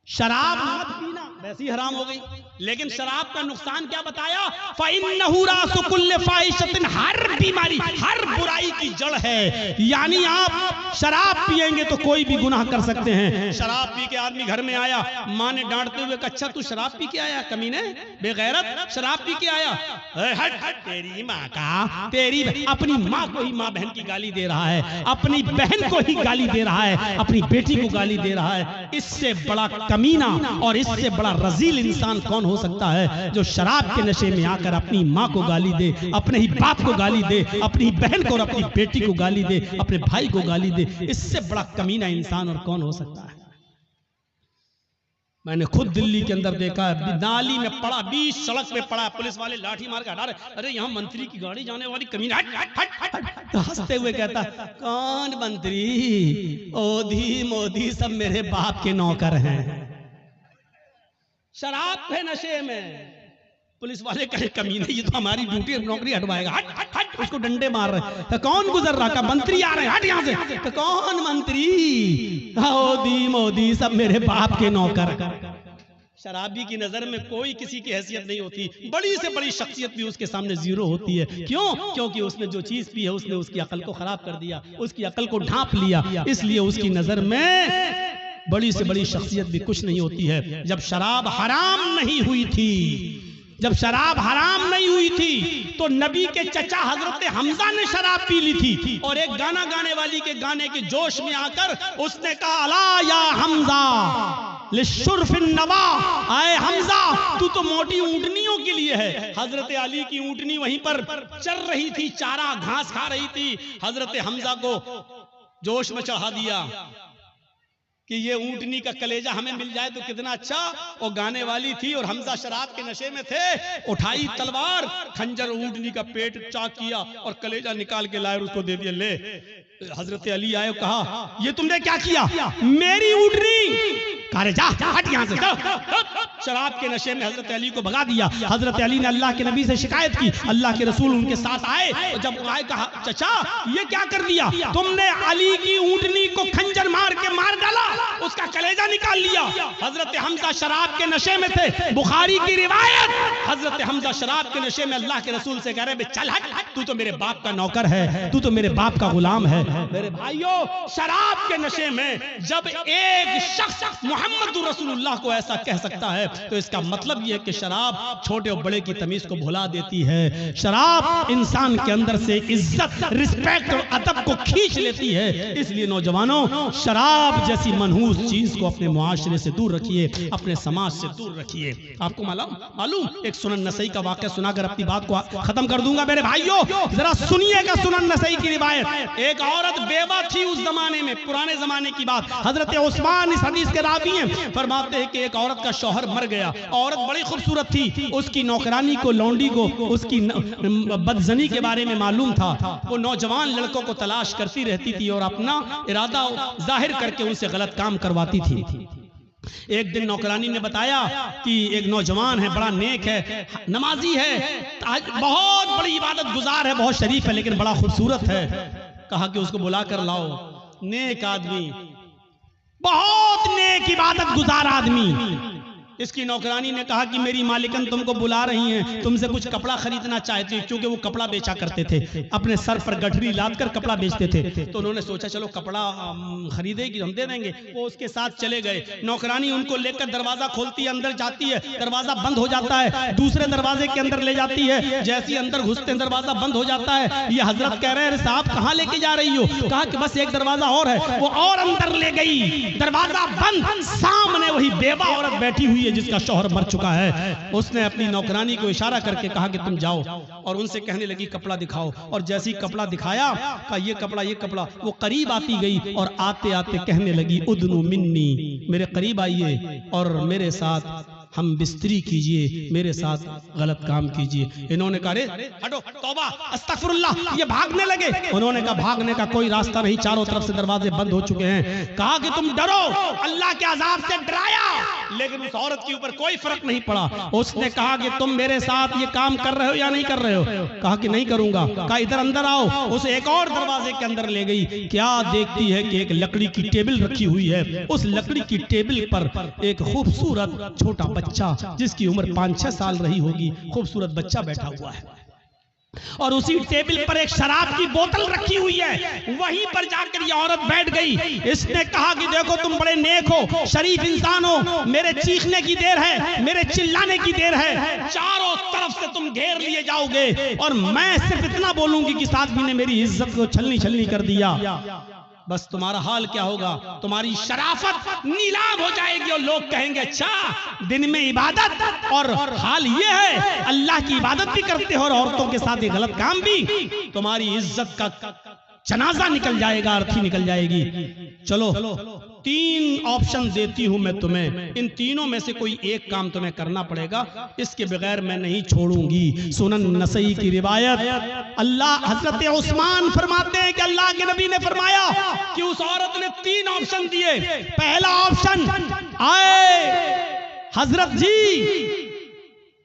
शराब मत पीना वैसे ही हराम हो गई, लेकिन शराब का नुकसान क्या बताया? फ़इन्नहु रासु कुल्लि फ़ाहिशतिन, हर बीमारी, हर बुराई की जड़ है। यानी आप शराब पिएंगे तो कोई भी गुनाह कर सकते हैं। शराब पी के आदमी घर में आया, माँ ने डांटते हुए कहा, अच्छा तू शराब पी के आया कमीने, बेगैरत, शराब पी के आया। हट हट, तेरी माँ का, तेरी अपनी माँ को ही माँ बहन की गाली दे रहा है, अपनी बहन को ही गाली दे रहा है, अपनी बेटी को गाली दे रहा है। इससे बड़ा कमीना और इससे बड़ा रजील इंसान कौन हो सकता है जो शराब के नशे में आकर अपनी माँ को गाली दे, अपने ही बाप को गाली दे, अपनी बहन को और अपनी बेटी को गाली दे, अपने भाई को गाली दे। इससे बड़ा कमीना इंसान और कौन हो सकता है? मैंने खुद दिल्ली के अंदर देखा है, नाली में पड़ा, बीच सड़क पे पड़ा, पुलिस वाले लाठी मार के हटा रहे, अरे यहाँ मंत्री की गाड़ी जाने वाली कमीना, हट हट हट हट। तो हंसते हुए कहता, कौन मंत्री? ओधी मोदी सब मेरे बाप के नौकर हैं। शराब के नशे में पुलिस वाले कहे, कमीने ये तो हमारी ड्यूटी नौकरी हटवाएगा, हट हट हट। उसको डंडे मार रहे। तो कौन गुजर रहा? का मंत्री आ रहे हैं, हट यहाँ से। तो कौन मंत्री? मोदी मोदी सब मेरे बाप के नौकर। शराबी की नजर में कोई किसी की हैसियत नहीं होती, बड़ी से बड़ी शख्सियत भी उसके सामने जीरो होती है। क्यों? क्योंकि उसने जो चीज पी है उसने उसकी अकल को खराब कर दिया, उसकी अकल को ढांप लिया, इसलिए उसकी नजर में बड़ी से बड़ी शख्सियत भी कुछ नहीं होती है। जब शराब हराम नहीं हुई थी, जब शराब हराम नहीं हुई थी तो नबी के चचा हजरत हमजा ने शराब पी ली थी, और एक गाना गाने वाली के गाने के जोश में आकर उसने कहा, अला या हमजा लिशुर्फिन नवा, आए हमजा तू तो मोटी ऊंटनियों के लिए है। हजरत अली की ऊंटनी वहीं पर चर रही थी, चारा घास खा रही थी। हजरत हमजा को जोश में चढ़ा दिया कि ये ऊंटनी का कलेजा हमें मिल जाए तो कितना अच्छा। और गाने वाली थी और हमजा शराब के नशे में थे, उठाई तलवार, खंजर ऊंटनी का पेट चाक किया और कलेजा निकाल के लाए और उसको दे दिया, ले। हजरत अली आए, कहा ये तुमने क्या किया? मेरी ऊंटनी। अरे जा हट यहाँ से। शराब के नशे में हजरत अली को भगा दिया। हजरत अली ने अल्लाह के नबी से शिकायत की, अल्लाह के रसूल उनके साथ आए, और जब आए कहा, चचा ये क्या कर दिया तुमने? अली की ऊंटनी को खंजर मार के मार डाला, उसका कलेजा निकाल लिया। हजरत हमजा शराब के नशे में थे, बुखारी की रिवायत। हजरत हमजा शराब के नशे में अल्लाह के रसूल से कह रहे, चल हट हट तू तो मेरे बाप का नौकर है, तू तो मेरे बाप का गुलाम है। मेरे भाइयों, शराब के नशे में जब एक शख्स मोहम्मद रसूलुल्लाह को ऐसा कह सकता है तो इसका मतलब यह है कि शराब छोटे और बड़े की तमीज को भुला देती है। शराब इंसान के अंदर से इज्जत, रिस्पेक्ट और अदब को खींच लेती है। इसलिए नौजवानों, शराब जैसी मनहूस चीज को अपने मुआशरे से दूर रखिए, अपने समाज से दूर रखिए। आपको मालूम एक सुनन नसई का वाक़या सुनाकर अपनी बात को खत्म कर दूंगा। मेरे भाइयों, जरा सुनिएगा सुनन नसई की रिवायत। एक औरत बेवा थी उस जमाने में, पुराने जमाने की बात। हजरत उस्मान इस हदीस के रावी हैं, फरमाते हैं कि एक औरत का शौहर मर गया। औरत बड़ी खूबसूरत थी, उसकी नौकरानी को, लौंडी को उसकी बदजनी के बारे में मालूम था। वो नौजवान लड़कों को तलाश करती रहती थी और अपना इरादा जाहिर करके उनसे गलत काम करवाती थी। एक दिन नौकरानी ने बताया कि एक नौजवान है, बड़ा नेक है, नमाजी है, बहुत बड़ी इबादत गुजार है, बहुत शरीफ है, लेकिन बड़ा खूबसूरत है। कहा कि उसको बुला कर लाओ। नेक आदमी, बहुत नेक इबादत गुजार आदमी। इसकी नौकरानी ने कहा कि मेरी मालिकन तुमको बुला रही हैं, तुमसे कुछ कपड़ा खरीदना चाहती है, क्योंकि वो कपड़ा बेचा करते थे, अपने सर पर गठरी लादकर कपड़ा बेचते थे। तो उन्होंने सोचा चलो कपड़ा खरीदेगी, हम दे देंगे। वो उसके साथ चले गए। नौकरानी उनको लेकर दरवाजा खोलती है, अंदर जाती है, दरवाजा बंद हो जाता है, दूसरे दरवाजे के अंदर ले जाती है। जैसे ही अंदर घुसते हैं दरवाजा बंद हो जाता है। ये हजरत कह रहे हैं साहब कहाँ लेके जा रही हो? कहा कि बस एक दरवाजा और है। वो और अंदर ले गई, दरवाजा बंद, सामने वही बेवा औरत बैठी हुई जिसका शौहर मर चुका है। उसने अपनी नौकरानी को इशारा करके कहा कि तुम जाओ, और उनसे कहने लगी कपड़ा दिखाओ। और जैसे ही कपड़ा दिखाया, कहा ये कपड़ा। वो करीब आती गई और आते आते कहने लगी उदनु मिन्नी, मेरे करीब आइए और मेरे साथ हम बिस्तरी कीजिए, मेरे साथ गलत काम कीजिए। इन्होंने कहा अरे हटो, तौबा, अस्तगफिरुल्लाह। ये भागने लगे। उन्होंने कहा भागने का कोई रास्ता नहीं, चारों तरफ से दरवाजे बंद हो चुके हैं। कहा कि तुम डरो, अल्लाह के अजाब से डराया, लेकिन उस औरत के ऊपर कोई फर्क नहीं पड़ा। उसने कहा कि तुम मेरे साथ ये काम कर रहे हो या नहीं कर रहे हो? कहा कि नहीं करूंगा। कहा इधर अंदर आओ। उसे एक और दरवाजे के अंदर ले गई। क्या देखती है कि एक लकड़ी की टेबल रखी हुई है। उस लकड़ी की टेबल पर एक खूबसूरत छोटा बच्चा, जिसकी उम्र 5-6 साल रही होगी, खूबसूरत बच्चा बैठा हुआ है। और उसी टेबल पर एक शराब की बोतल रखी हुई है। वहीं पर जाकर ये औरत बैठ गई। इसने कहा कि देखो तुम बड़े नेक हो, शरीफ इंसान हो, मेरे चीखने की देर है, मेरे चिल्लाने की देर है, चारों तरफ से तुम घेर लिए जाओगे और मैं सिर्फ इतना बोलूंगी कि इस आदमी ने मेरी इज्जत को छलनी कर दिया। बस तुम्हारा हाल क्या होगा? तुम्हारी शराफत नीलाम हो जाएगी और लोग कहेंगे अच्छा दिन में इबादत और हाल ये है, अल्लाह की इबादत भी करते हो और औरतों के साथ ये गलत काम भी। तुम्हारी इज्जत का जनाजा निकल जाएगा, अर्थी निकल जाएगी। चलो 3 ऑप्शन देती हूं मैं तुम्हें, इन तीनों में से कोई एक काम तुम्हें करना पड़ेगा, इसके बगैर मैं नहीं छोड़ूंगी। सुनन नसई की रिवायत। अल्लाह, हजरत उस्मान फरमाते हैं कि अल्लाह के नबी ने फरमाया कि उस औरत ने 3 ऑप्शन दिए। पहला ऑप्शन, आए हजरत जी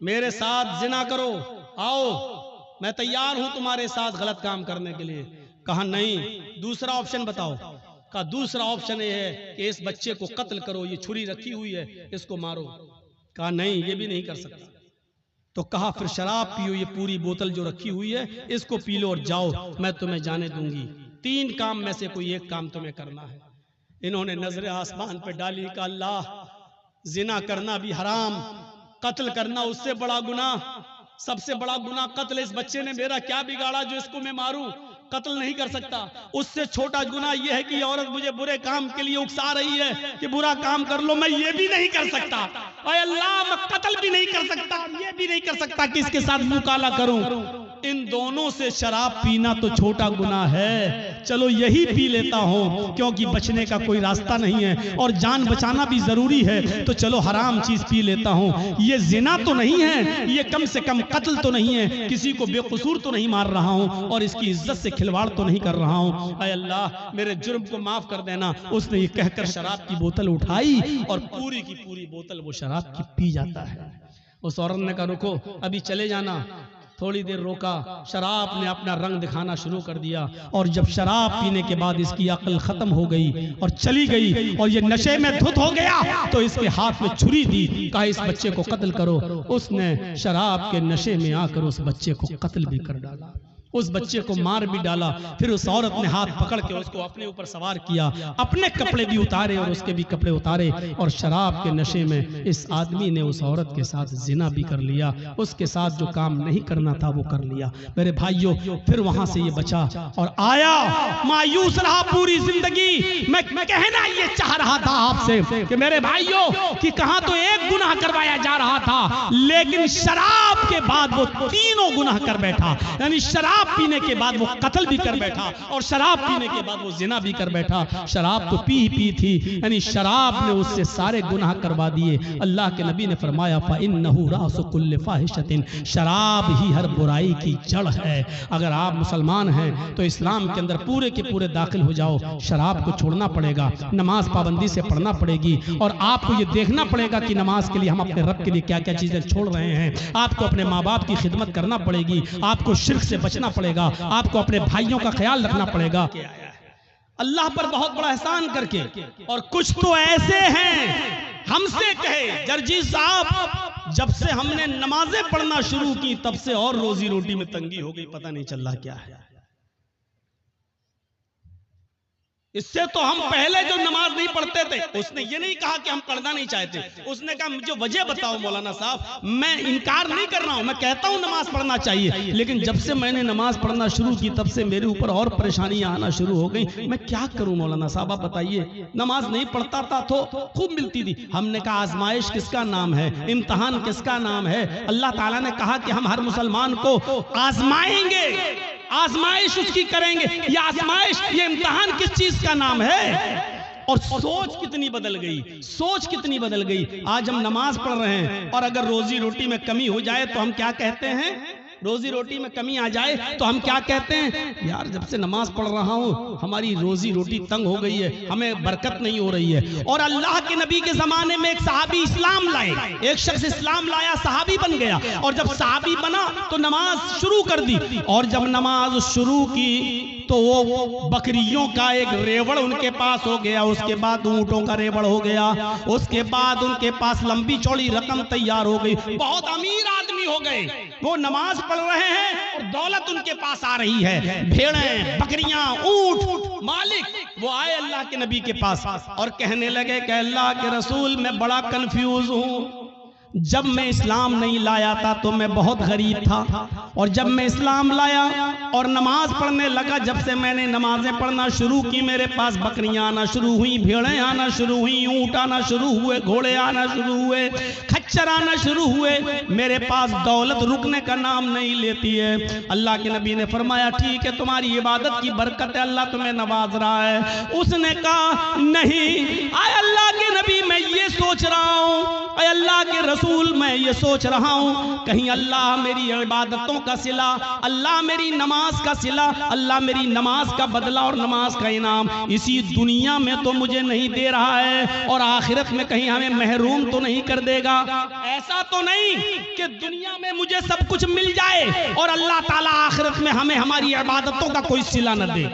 मेरे साथ जिना करो, आओ मैं तैयार हूं तुम्हारे साथ गलत काम करने के लिए। कहा नहीं। दूसरा ऑप्शन बताओ। कहा दूसरा ऑप्शन ये है कि इस बच्चे को कत्ल करो, ये छुरी रखी हुई है, इसको मारो। कहा नहीं, ये भी नहीं कर सकता। तो कहा फिर शराब पियो, ये पूरी बोतल जो रखी हुई है इसको पी लो और जाओ, मैं तुम्हें जाने दूंगी। 3 काम में से कोई एक काम तुम्हें करना है। इन्होंने नजर आसमान पे डाली। कहा अल्लाह, जिना करना भी हराम, कत्ल करना उससे बड़ा गुनाह, सबसे बड़ा गुनाह कत्ल। इस बच्चे ने मेरा क्या बिगाड़ा जो इसको मैं मारूं? कत्ल नहीं कर सकता। उससे छोटा गुनाह यह है कि औरत मुझे बुरे काम के लिए उकसा रही है कि बुरा काम कर लो, मैं ये भी नहीं कर सकता। और अल्लाह, मैं कत्ल भी नहीं कर सकता, ये भी नहीं कर सकता कि इसके साथ मुंह काला करूं। इन दोनों से शराब पीना तो छोटा गुनाह है, चलो यही पी लेता हूं, क्योंकि बचने का कोई रास्ता नहीं है और जान बचाना भी जरूरी है, तो चलो हराम चीज पी लेता हूं। ये जिना तो नहीं है, ये कम से कम कत्ल तो नहीं है, किसी को बेकसूर तो नहीं मार रहा हूं और इसकी इज्जत से खिलवाड़ तो नहीं कर रहा हूं। ऐ अल्लाह, मेरे जुर्म को माफ कर देना। उसने ये कहकर शराब की बोतल उठाई और पूरी की पूरी बोतल वो शराब की पी जाता है। उस औरत ने कहा रुको, अभी चले जाना। थोड़ी देर रोका, शराब ने अपना रंग दिखाना शुरू कर दिया और जब शराब पीने के बाद इसकी अक्ल खत्म हो गई और चली गई और ये नशे में धुत हो गया, तो इसके हाथ में छुरी दी। कहा इस बच्चे को कत्ल करो। उसने शराब के नशे में आकर उस बच्चे को कत्ल भी कर डाला। उस बच्चे को मार भी डाला। फिर उस औरत ने हाथ पकड़ के उसको अपने ऊपर सवार किया, अपने कपड़े भी उतारे और उसके भी कपड़े उतारे, और शराब के नशे में इस आदमी ने उस औरत के साथ जिना भी कर लिया। उसके साथ जो काम नहीं करना था वो कर लिया। मेरे भाइयों, फिर वहां से ये बचा और आया, मायूस रहा पूरी जिंदगी। मैं कहना ये चाह रहा था आपसे कि मेरे भाइयों कि कहां तो एक गुनाह करवाया जा रहा था, लेकिन शराब के बाद वो तीनों गुनाह कर बैठा। यानी शराब पीने के बाद वो कत्ल भी कर बैठा, और शराब पीने के बाद वो जिना भी कर बैठा। शराब तो पी थी, यानी शराब ने उससे सारे गुनाह करवा दिए। अल्लाह के नबी ने फरमाया फ़इन्नहु रासु कुल्लि फ़ाहिशतिन, शराब ही हर बुराई की जड़ है। अगर आप मुसलमान हैं तो इस्लाम के अंदर पूरे के पूरे दाखिल हो जाओ। शराब को छोड़ना पड़ेगा, नमाज पाबंदी से पढ़ना पड़ेगी, और आपको ये देखना पड़ेगा कि नमाज के लिए हम अपने रब के लिए क्या क्या चीजें छोड़ रहे हैं। आपको अपने माँ बाप की खिदमत करना पड़ेगी, आपको शिर्क से बचना पड़ेगा, आपको अपने भाइयों का ख्याल रखना पड़ेगा अल्लाह पर बहुत बड़ा एहसान करके। और कुछ तो ऐसे हैं हमसे कहे, जर्जी साहब जब से हमने नमाजें पढ़ना शुरू की तब से और रोजी रोटी में तंगी हो गई, पता नहीं चल रहा क्या है। इससे तो हम पहले जो नमाज नहीं पढ़ते थे, उसने ये नहीं कहा कि हम पढ़ना नहीं चाहते, उसने कहा मुझे वजह बताओ मौलाना साहब। मैं इनकार नहीं कर रहा हूं, मैं कहता हूं नमाज पढ़ना चाहिए, लेकिन जब से मैंने नमाज पढ़ना शुरू की तब से मेरे ऊपर और परेशानियां आना शुरू हो गई। मैं क्या करूं मौलाना साहब, आप बताइए। नमाज नहीं पढ़ता था तो खूब मिलती थी। हमने कहा आजमाइश किसका नाम है, इम्तिहान किसका नाम है। अल्लाह ताला ने कहा कि हम हर मुसलमान को आजमाएंगे, आजमाइश उसकी करेंगे। ये आजमाइश, ये इम्तिहान किस चीज का नाम है। और सोच कितनी बदल गई, सोच कितनी बदल गई। आज हम नमाज पढ़ रहे हैं और अगर रोजी रोटी में कमी हो जाए तो हम क्या कहते हैं, रोजी रोटी में कमी आ जाए तो हम क्या कहते हैं, यार जब से नमाज पढ़ रहा हूं हमारी रोजी रोटी तंग हो गई है, हमें बरकत नहीं हो रही है। और अल्लाह के नबी के जमाने में एक सहाबी इस्लाम लाए, एक शख्स इस्लाम लाया, सहाबी बन गया, और जब सहाबी बना तो नमाज शुरू कर दी। और जब नमाज शुरू की तो वो बकरियों का एक रेवड़ उनके पास हो गया, उसके बाद ऊंटों का रेवड़ हो गया, उसके बाद उनके पास लंबी चौड़ी रकम तैयार हो गई, बहुत अमीर आदमी हो गए। वो नमाज पढ़ रहे हैं और दौलत उनके पास आ रही है, भेड़ें, बकरियां, ऊंट। मालिक वो आए अल्लाह के नबी के पास और कहने लगे कि अल्लाह के रसूल मैं बड़ा कंफ्यूज हूं। जब मैं इस्लाम नहीं लाया था तो मैं बहुत गरीब था, और जब मैं इस्लाम लाया और नमाज पढ़ने लगा, जब से मैंने नमाजें पढ़ना शुरू की मेरे पास बकरियां आना शुरू हुई, भेड़ें आना शुरू हुई, ऊंट आना शुरू हुए, घोड़े आना शुरू हुए, खच्चर आना शुरू हुए, मेरे पास दौलत रुकने का नाम नहीं लेती है। अल्लाह के नबी ने फरमाया ठीक है, तुम्हारी इबादत की बरकत है, अल्लाह तुम्हें नवाज रहा है। उसने कहा नहीं, आए अल्लाह के नबी मैं ये सोच रहा हूँ, अल्लाह के रसूल मैं ये सोच रहा हूँ कहीं अल्लाह मेरी इबादतों का सिला, अल्लाह मेरी नमाज का सिला, अल्लाह मेरी नमाज का बदला और नमाज का इनाम इसी दुनिया में तो मुझे नहीं दे रहा है, और आखिरत में कहीं हमें महरूम तो नहीं कर देगा। ऐसा तो नहीं कि दुनिया में मुझे सब कुछ मिल जाए और अल्लाह ताला आखिरत में हमें हमारी इबादतों का कोई सिला न दे।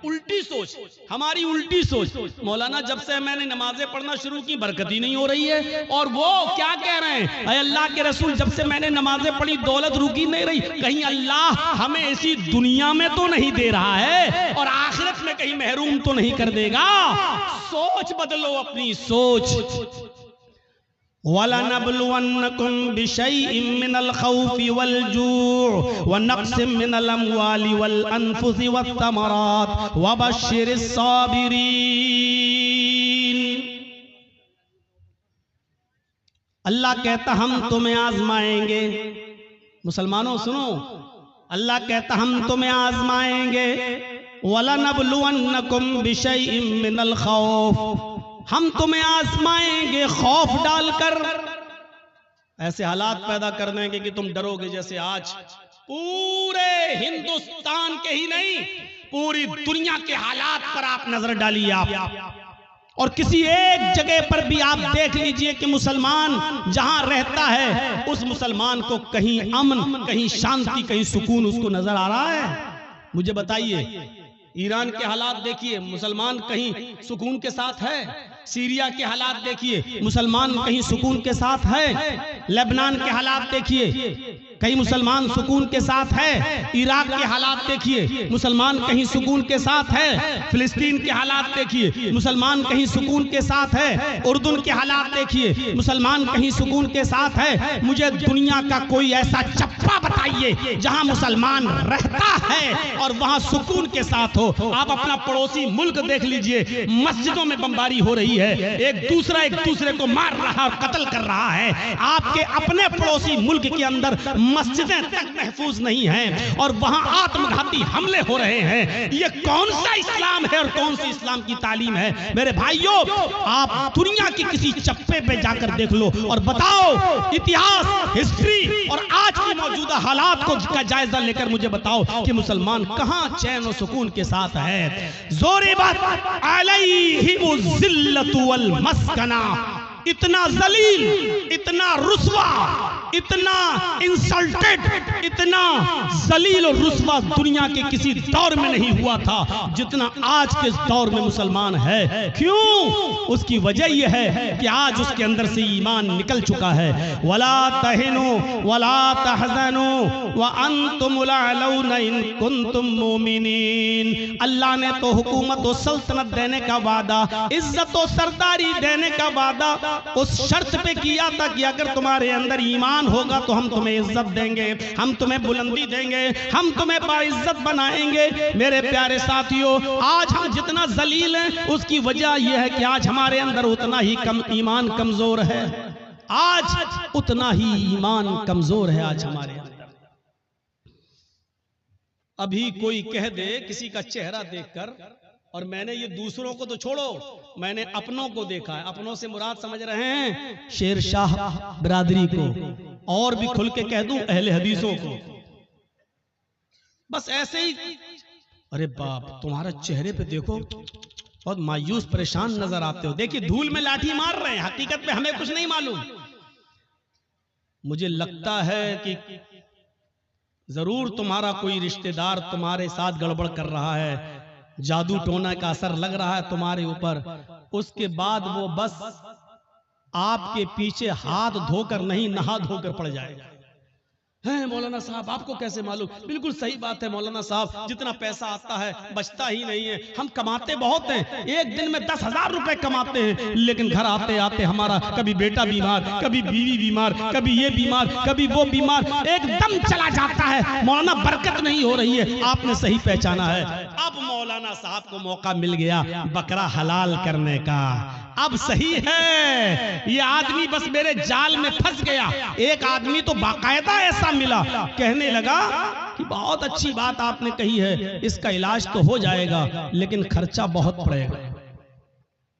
उल्टी सोच, हमारी उल्टी सोच। मौलाना जब से मैंने नमाजें पढ़ना शुरू की बरकत ही नहीं हो रही है, और वो क्या कह रहे हैं, अल्लाह के रसूल जब से मैंने नमाजें पढ़ी दौलत रुकी नहीं रही, कहीं अल्लाह हमें इसी दुनिया में तो नहीं दे रहा है और आखिरत में कहीं महरूम तो नहीं कर देगा। सोच बदलो अपनी सोच। वलनब्लुवन्नकुम बिशैइन मिनल खौफि वल जूअ व नक्सिम मिनल अम्वालि वल अनफुसि वत्तमरात वबश्शिरिस साबिरीन। अल्लाह कहता हम तुम्हें आजमाएंगे। मुसलमानों सुनो, अल्लाह कहता हम तुम्हें आजमाएंगे। वलनब्लुवन्नकुम बिशैइन मिनल खौफ, हम तुम्हें आजमाएंगे खौफ डालकर, ऐसे हालात पैदा कर देंगे कि तुम डरोगे। जैसे आज पूरे हिंदुस्तान के ही नहीं पूरी दुनिया के हालात पर आप नजर डालिए आप, और किसी एक जगह पर भी आप देख लीजिए कि मुसलमान जहां रहता है उस मुसलमान को कहीं अमन, कहीं शांति, कहीं सुकून उसको नजर आ रहा है। मुझे बताइए ईरान के हालात देखिए, मुसलमान कहीं सुकून के साथ है? सीरिया के हालात देखिए, मुसलमान कहीं सुकून के साथ है। लेबनान के हालात देखिए, कहीं मुसलमान सुकून के साथ है। इराक के हालात देखिए, मुसलमान कहीं सुकून के साथ है। फिलिस्तीन के हालात देखिए, मुसलमान कहीं सुकून के साथ है। उर्दून के हालात देखिए, मुसलमान कहीं सुकून के साथ है। मुझे दुनिया का कोई ऐसा चप्पा बताइए जहां मुसलमान रहता है और वहां सुकून के साथ हो। आप अपना पड़ोसी मुल्क देख लीजिए, मस्जिदों में बमबारी हो रही है, एक दूसरे को मार रहा और कत्ल कर रहा है। आपके अपने पड़ोसी मुल्क के अंदर मस्जिदें तक महफूज नहीं हैं और वहां आत्मघाती हमले हो रहे हैं। ये कौन सा इस्लाम है और कौन सी इस्लाम की तालीम है? मेरे भाइयों, आप दुनिया की किसी चप्पे पे जाकर देख लो और बताओ, इतिहास, हिस्ट्री और आज की मौजूदा हालात को का जायजा लेकर मुझे बताओ कि मुसलमान कहां चैन और सुकून के साथ है। ज़ोरिबत अलैहिमुज़्ज़िल्लतु वल मस्कना, इतना जलील, इतना रुस्वा, इतना इंसल्टेड, इतना जलील और रुस्वा दुनिया के किसी दौर में नहीं हुआ था जितना आज के दौर में मुसलमान है। क्यों? उसकी वजह यह है कि आज उसके अंदर से ईमान निकल चुका है। वला तहिनु वला तहज़नु व अंतुमुल अलौना इन कुंतुम मुमिनीन। अल्लाह ने तो हुकूमत और सल्तनत देने का वादा, इज्जत और सरदारी देने का वादा उस शर्त पे किया था कि अगर तुम्हारे अंदर ईमान होगा तो हम तुम्हें इज्जत देंगे, हम तुम्हें बुलंदी देंगे, हम तुम्हें बाइज्जत बनाएंगे। मेरे प्यारे साथियों, आज हम जितना जलील हैं उसकी वजह यह है कि आज हमारे अंदर उतना ही कम ईमान कमजोर है। आज उतना ही ईमान कमजोर है आज हमारे अंदर। अभी कोई कह दे किसी का चेहरा देखकर, और मैंने ये दूसरों को तो छोड़ो, मैंने अपनों को देखा है। अपनों से मुराद समझ रहे हैं शेर शाह बिरादरी को, और भी खुल के कह दूं अहले हदीसों को। बस ऐसे ही, अरे बाप, तुम्हारा चेहरे पे देखो बहुत मायूस परेशान नजर आते हो। देखिए धूल में लाठी मार रहे हैं, हकीकत में हमें कुछ नहीं मालूम। मुझे लगता है कि जरूर तुम्हारा कोई रिश्तेदार तुम्हारे साथ गड़बड़ कर रहा है, जादू टोना का असर लग रहा है तुम्हारे ऊपर। उसके बाद वो बस आपके पीछे हाथ धोकर नहीं, नहा धोकर पड़ जाएगा। है मौलाना साहब, आपको कैसे मालूम? बिल्कुल सही बात है मौलाना साहब, जितना पैसा आता है बचता ही नहीं है। हम कमाते बहुत हैं, एक दिन में 10,000 रुपए कमाते हैं, लेकिन घर आते आते हमारा कभी बेटा बीमार, कभी बीवी बीमार, कभी ये बीमार, कभी वो बीमार, एकदम चला जाता है। मौलाना बरकत नहीं हो रही है। आपने सही पहचाना है। अब मौलाना साहब को मौका मिल गया बकरा हलाल करने का। अब सही है, ये आदमी बस मेरे जाल में फंस गया। एक आदमी तो बाकायदा ऐसा मिला, कहने लगा कि बहुत अच्छी बात आपने कही है, इसका इलाज तो हो जाएगा लेकिन खर्चा बहुत पड़ेगा।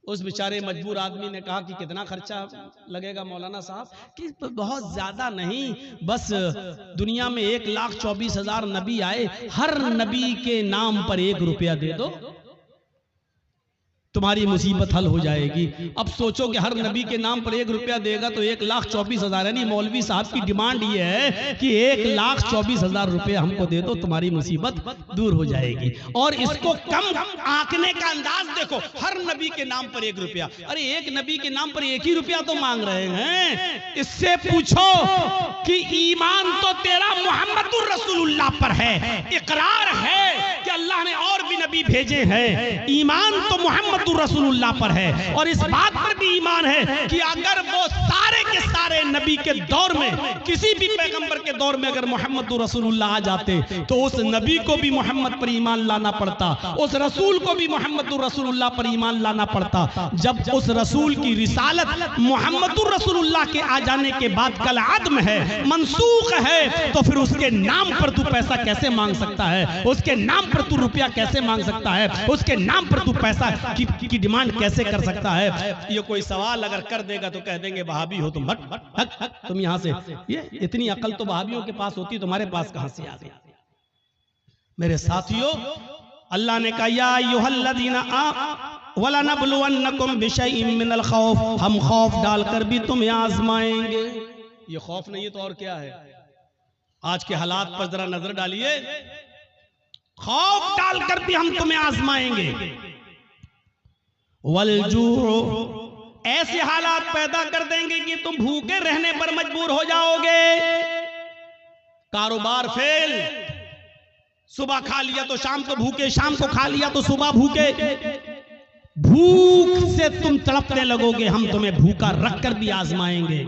उस बेचारे मजबूर आदमी ने कहा कि कितना खर्चा लगेगा मौलाना साहब? कि बहुत ज्यादा नहीं, बस दुनिया में 1,24,000 नबी आए, हर नबी के नाम पर 1 रुपया दे दो, तुम्हारी मुसीबत हल हो जाएगी। अब सोचो कि हर नबी के नाम पर 1 रुपया देगा तो 1,24,000, यानी मौलवी साहब की डिमांड ये है कि 1,24,000 रुपये हमको दे दो, तुम्हारी मुसीबत दूर हो जाएगी। और इसको कम आंकने का अंदाज देखो, हर नबी के नाम पर 1 रुपया। अरे एक नबी के नाम पर 1 ही रुपया तो मांग रहे हैं। इससे पूछो कि ईमान तो तेरा मुहम्मदुर रसूलुल्लाह पर है, इकरार है कि अल्लाह ने और भी नबी भेजे हैं, ईमान तो मुहम्मद रसूलुल्लाह पर है, और इस बात पर भी ईमान है कि अगर वो सारे के सारे नबी के दौर में, किसी भी पैगंबर के दौर में अगर मोहम्मद रसूलुल्लाह आ जाते तो उस नबी को भी मोहम्मद पर ईमान लाना पड़ता, उस रसूल को भी मोहम्मद रसूलुल्लाह पर ईमान लाना पड़ता। जब उस रसूल की रिसालत मोहम्मद रसूलुल्लाह के आ जाने के बाद कल आदम है, मनसूख है, तो फिर उसके नाम पर तू पैसा कैसे मांग सकता है? उसके नाम पर तू रुपया कैसे मांग सकता है? उसके नाम पर तू पैसा की डिमांड कैसे कर सकता है? ये कोई सवाल अगर कर देगा तो कह देंगे वहाबी हो तुम, हट हट हट हट तुम यहां से। ये इतनी अकल तो वहाबियों के पास होती, तुम्हारे पास कहां से आ गई? मेरे साथियों, अल्लाह ने कहा या अय्युहल्लज़ीना वला नबलुवन्नकुम बिशैइन मिनल खौफ, हम खौफ डालकर भी तुम्हें आजमाएंगे। ये खौफ नहीं है तो और क्या है? आज के हालात पर जरा नजर डालिए, खौफ डालकर भी हम तुम्हें आजमाएंगे। वलजू, ऐसे हालात पैदा कर देंगे कि तुम भूखे रहने पर मजबूर हो जाओगे। कारोबार फेल, सुबह खा लिया तो शाम को भूखे, शाम को खा लिया तो सुबह भूखे। भूख से तुम तड़पने लगोगे, हम तुम्हें भूखा रखकर भी आजमाएंगे।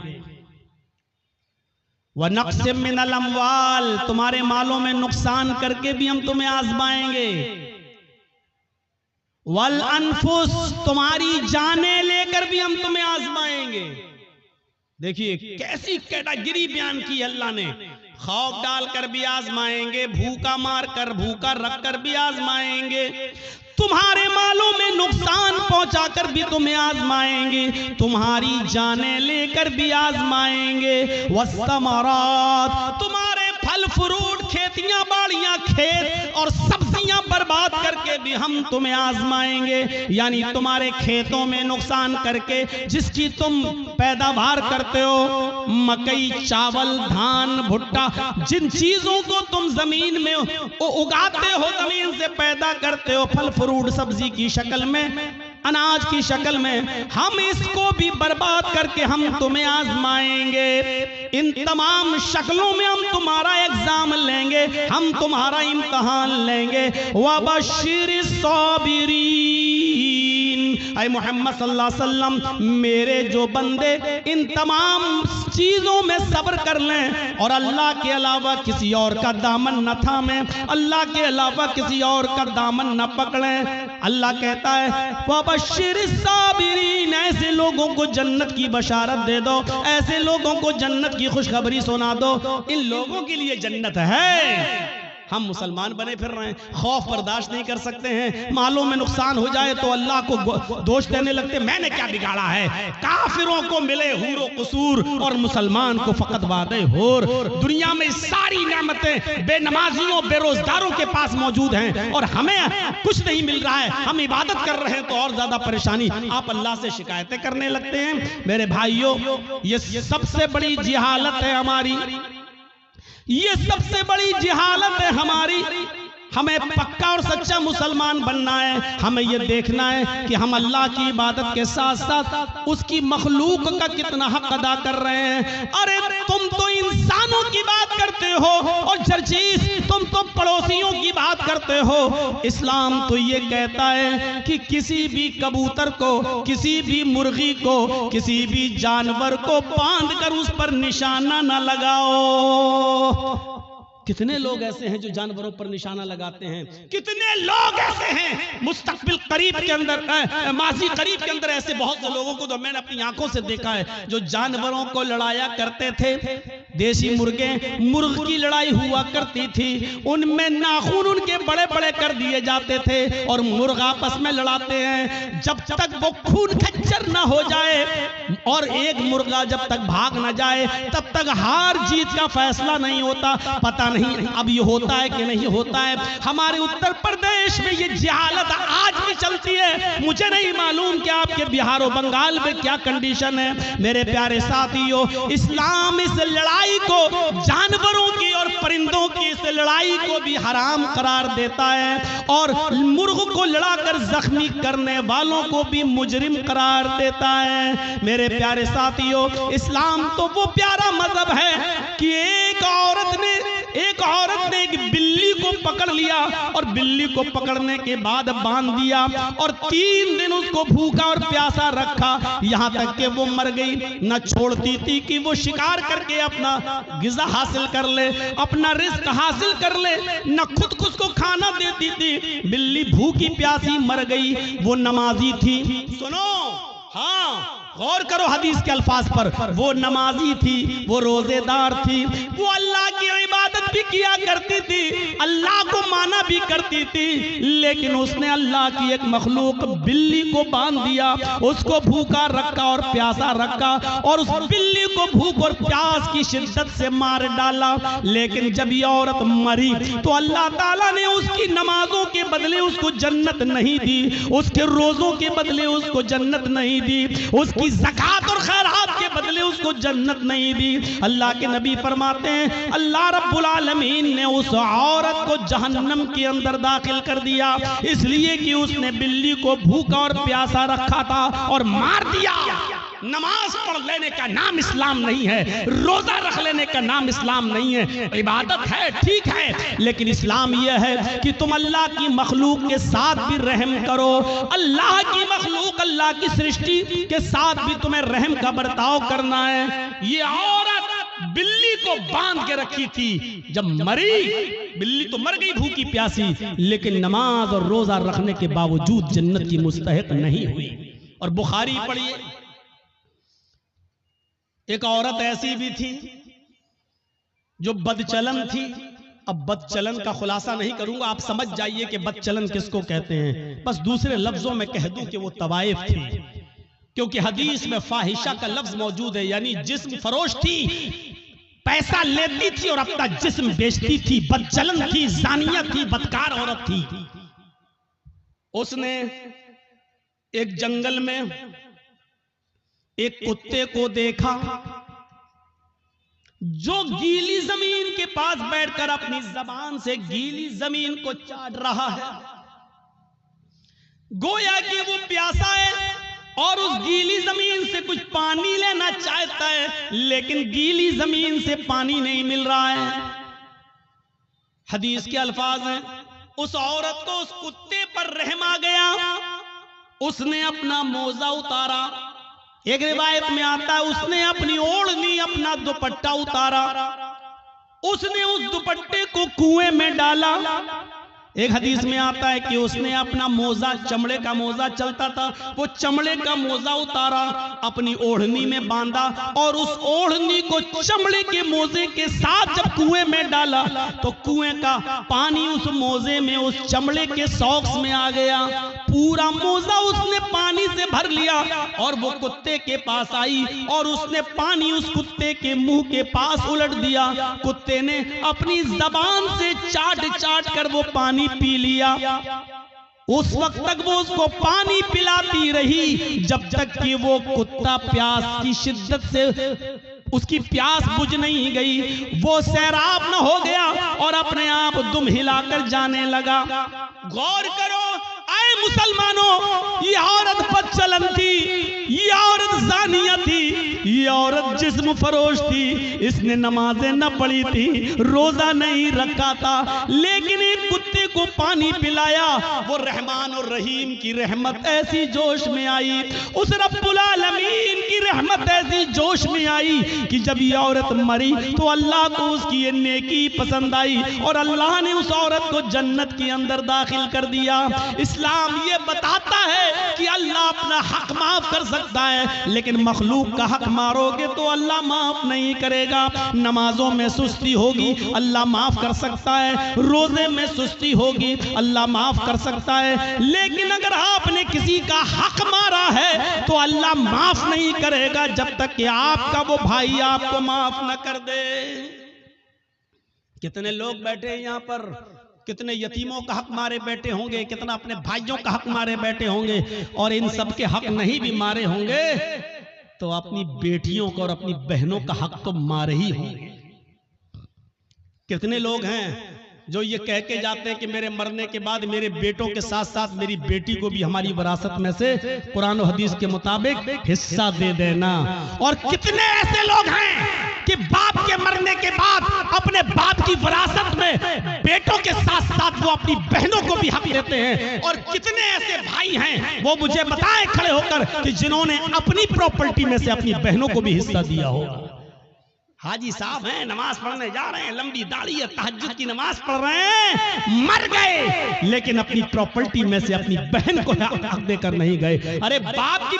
व नक्सिम मिनल अम्वाल, तुम्हारे मालों में नुकसान करके भी हम तुम्हें आजमाएंगे। वल अनफुस, तुम्हारी जानें लेकर भी हम तुम्हें आजमाएंगे। देखिए कैसी कैटेगरी बयान की अल्लाह ने, खौफ डालकर भी आजमाएंगे, भूखा मारकर, भूखा रखकर भी आजमाएंगे, तुम्हारे मालों में नुकसान पहुंचाकर भी तुम्हें आजमाएंगे, तुम्हारी जानें लेकर भी आजमाएंगे। वस्तमरात, तुम्हारे फल फ्रूट, खेतियां बाड़ियां, खेत और सब्जियां बर्बाद करके भी हम तुम्हें आजमाएंगे। यानी तुम्हारे खेतों में नुकसान करके जिसकी तुम पैदावार करते हो, मकई, चावल, धान, भुट्टा, जिन चीजों को तुम जमीन में उगाते हो, जमीन से पैदा करते हो, फल फ्रूट सब्जी की शक्ल में, अनाज की शक्ल में, हम इसको भी बर्बाद करके हम तुम्हें आजमाएंगे। इन तमाम शक्लों में हम तुम्हारा एग्जाम लेंगे, हम तुम्हारा इम्तहान लेंगे। वबश्शिरिस साबिरीन, ऐ मोहम्मद सल्लल्लाहु अलैहि वसल्लम, मेरे जो बंदे इन तमाम चीजों में सब्र कर लें और अल्लाह के अलावा किसी और का दामन न थामें, अल्लाह के अलावा किसी और का दामन न पकड़ें। अल्लाह कहता है वबश्शिरिस साबिरीन, ऐसे लोगों को जन्नत की बशारत दे दो, ऐसे लोगों को जन्नत की खुशखबरी सुना दो। इन लोगों के लिए जन्नत है। हम मुसलमान बने फिर रहे हैं, खौफ बर्दाश्त नहीं कर सकते हैं, मालों में नुकसान हो जाए तो अल्लाह को दोष देने लगते, मैंने क्या बिगाड़ा है। काफिरों को मिले हुरो कसूर और मुसलमान को फकत वादे होर। दुनिया में सारी नेमतें बेनमाजियों, बेरोजगारों के पास मौजूद हैं और हमें कुछ नहीं मिल रहा है, हम इबादत कर रहे हैं तो और ज्यादा परेशानी। आप अल्लाह से शिकायतें करने लगते हैं। मेरे भाइयों, ये सबसे बड़ी जिहालत है हमारी, ये सबसे बड़ी जिहालत है हमारी। हमें पक्का और सच्चा मुसलमान बनना है। हमें यह देखना है कि हम अल्लाह की इबादत के साथ साथ उसकी मखलूक का कितना हक अदा कर रहे हैं। अरे तुम तो इंसानों की बात करते हो और जरचीज तुम तो पड़ोसियों की बात करते हो। इस्लाम तो ये कहता है कि किसी भी कबूतर को, किसी भी मुर्गी को, किसी भी जानवर को बांध कर उस पर निशाना न लगाओ। कितने लोग ऐसे हैं जो जानवरों पर निशाना लगाते हैं, कितने लोग ऐसे हैं मुस्तकबिल करीब के अंदर, माजी करीब के अंदर ऐसे बहुत से लोगों को तो मैंने अपनी आंखों से देखा है जो जानवरों को लड़ाया करते थे। देसी मुर्ग की लड़ाई हुआ करती थी, उनमें नाखून उनके बड़े बड़े कर दिए जाते थे और मुर्ग आपस में लड़ाते हैं। जब तक वो खून खच्चर ना हो जाए और एक मुर्गा जब तक भाग ना जाए तब तक हार जीत का फैसला नहीं होता। पता नहीं अब ये होता है कि नहीं होता है। हमारे उत्तर प्रदेश में ये जिहालत आज भी चलती है। मुझे नहीं मालूम कि आपके बिहार और बंगाल में क्या कंडीशन है। मेरे प्यारे साथियों, इस्लाम इस लड़ाई को, जानवरों की और परिंदों की इस लड़ाई को भी हराम करार देता है और मुर्ग को लड़ाकर जख्मी करने वालों को भी मुजरिम करार देता है। मेरे प्यारे साथियों, इस्लाम तो वो प्यारा मजहब है कि एक औरत ने एक बिल्ली को पकड़ लिया और बिल्ली को पकड़ने के बाद बांध दिया और 3 दिन उसको भूखा और प्यासा रखा, यहां तक कि वो मर गई। न छोड़ती थी कि वो शिकार करके अपना गिज़ा हासिल कर ले, अपना रिस्क हासिल कर ले, न खुद को खाना देती थी। बिल्ली भूखी प्यासी मर गई। वो नमाजी थी, सुनो, हाँ गौर करो हदीस के अल्फाज पर, वो नमाजी थी, वो रोजेदार थी, वो अल्लाह की इबादत भी किया करती थी, अल्लाह को माना भी करती थी, लेकिन उसने अल्लाह की एक मखलूक बिल्ली को बांध दिया, उसको भूखा रखा और प्यासा रखा और उस बिल्ली को भूख और प्यास की शिद्दत से मार डाला। लेकिन जब ये औरत मरी तो अल्लाह ताला ने उसकी नमाजों के बदले उसको जन्नत नहीं दी, उसके रोजों के बदले उसको जन्नत नहीं दी, उसकी ज़कात और खैरात के बदले बदले उसको जन्नत नहीं दी। अल्लाह के नबी फरमाते हैं अल्लाह रब्बुल आलमीन ने उस औरत को जहन्नम के अंदर दाखिल कर दिया, इसलिए कि उसने बिल्ली को भूखा और प्यासा रखा था और मार दिया। नमाज पढ़ लेने का नाम इस्लाम नहीं है, रोजा रख लेने का नाम इस्लाम नहीं है। इबादत है, ठीक है, लेकिन इस्लाम यह है कि तुम अल्लाह की मखलूक के साथ भी रहम करो। अल्लाह की मखलूक, अल्लाह की सृष्टि के साथ भी तुम्हें रहम का बर्ताव करना है। ये औरत बिल्ली को बांध के रखी थी, जब मरी बिल्ली तो मर गई भूखी प्यासी, लेकिन नमाज और रोजा रखने के बावजूद जन्नत की मुस्तहिक नहीं हुई। और बुखारी पढ़िए, एक औरत ऐसी भी थी जो बदचलन थी। अब बदचलन का खुलासा नहीं करूंगा, आप समझ जाइए कि बदचलन किसको कहते हैं। बस दूसरे लफ्जों में कह दूं कि वो तवाइफ थी, क्योंकि हदीस में फाहिशा का लफ्ज मौजूद है, यानी जिस्म फरोश थी, पैसा लेती थी और अपना जिस्म बेचती थी, बदचलन थी, जानिया थी, बदकार औरत थी। उसने एक जंगल में एक कुत्ते को देखा जो गीली जमीन के पास बैठकर अपनी जबान से गीली जमीन को चाट रहा है। गोया कि वो प्यासा है और उस गीली जमीन से कुछ पानी लेना चाहता है, लेकिन गीली जमीन से पानी नहीं मिल रहा है। हदीस के अल्फाज हैं, उस औरत को उस कुत्ते पर रहम आ गया, उसने अपना मोजा उतारा। एक रिवायत में आता है उसने अपनी ओढ़नी, अपना दुपट्टा उतारा, उसने उस दुपट्टे को कुएं में डाला। एक हदीस में आता है कि उसने अपना मोजा, चमड़े का मोजा चलता था, वो चमड़े का मोजा उतारा, अपनी ओढ़नी में बांधा और उस ओढ़नी को चमड़े के मोजे के साथ जब कुएं में डाला तो कुएं का पानी उस मोजे में, उस चमड़े के सॉक्स में आ गया। पूरा मोजा उसने पानी से भर लिया और वो कुत्ते के पास आई और उसने पानी उस कुत्ते के मुंह के पास उलट दिया। कुत्ते ने अपनी जबान से चाट चाट कर वो पानी पी लिया। उस वक्त तक वो उसको पानी पिलाती रही जब तक कि वो कुत्ता प्यास की शिद्दत से उसकी प्यास बुझ नहीं गई, वो सैराब न हो गया और अपने आप दुम हिलाकर जाने लगा। गौर करो आए मुसलमानों, ये औरत बदचलन थी, ये औरत जानिया थी, ये औरत जिस्म फरोश थी, इसने नमाजें न पढ़ी थी, रोजा नहीं रखा था, लेकिन एक कुत्ते को पानी पिलाया। वो रहमान और रहीम की रहमत ऐसी जोश में आई, उस रब्बुल आलमीन की रहमत ऐसी जोश में आई कि जब ये औरत मरी तो अल्लाह को उसकी ये नेकी पसंद आई और अल्लाह ने उस औरत को जन्नत के अंदर दाखिल कर दिया। इस्लाम ये बताता है कि अल्लाह अपना हक माफ कर सकता है, लेकिन मखलूक का हक मारोगे तो अल्लाह माफ नहीं करेगा। नमाजों में सुस्ती होगी, अल्लाह माफ कर सकता है, रोजे में सुस्ती होगी, अल्लाह माफ कर सकता है, लेकिन अगर आपने किसी का हक मारा है तो अल्लाह माफ नहीं करेगा जब तक कि आपका वो भाई आपको माफ न कर दे। कितने लोग बैठे हैं यहाँ पर, कितने यतीमों का हक मारे बैठे होंगे, कितना अपने भाइयों का हक मारे बैठे होंगे, और इन सब के हक नहीं भी मारे होंगे तो अपनी बेटियों का और अपनी बहनों का हक तो मारे ही होंगे। कितने लोग हैं जो ये कह के जाते हैं कि मेरे मरने के बाद मेरे बेटों के साथ साथ मेरी बेटी को भी हमारी विरासत में से कुरान और हदीस के मुताबिक हिस्सा दे देना। और कितने ऐसे लोग हैं कि बाप के मरने के बाद अपने बाप की विरासत में बेटों के साथ साथ वो अपनी बहनों को भी हक देते हैं। और कितने ऐसे भाई हैं वो मुझे बताएं खड़े होकर कि जिन्होंने अपनी प्रॉपर्टी में से अपनी बहनों को भी हिस्सा दिया हो। हाजी साहब हैं, नमाज पढ़ने जा रहे हैं, लंबी दाढ़ी है, तहज्जुद की नमाज पढ़ रहे हैं, मर गए लेकिन अपनी प्रॉपर्टी में से अपनी बहन को हक देकर नहीं गए। अरे बाप की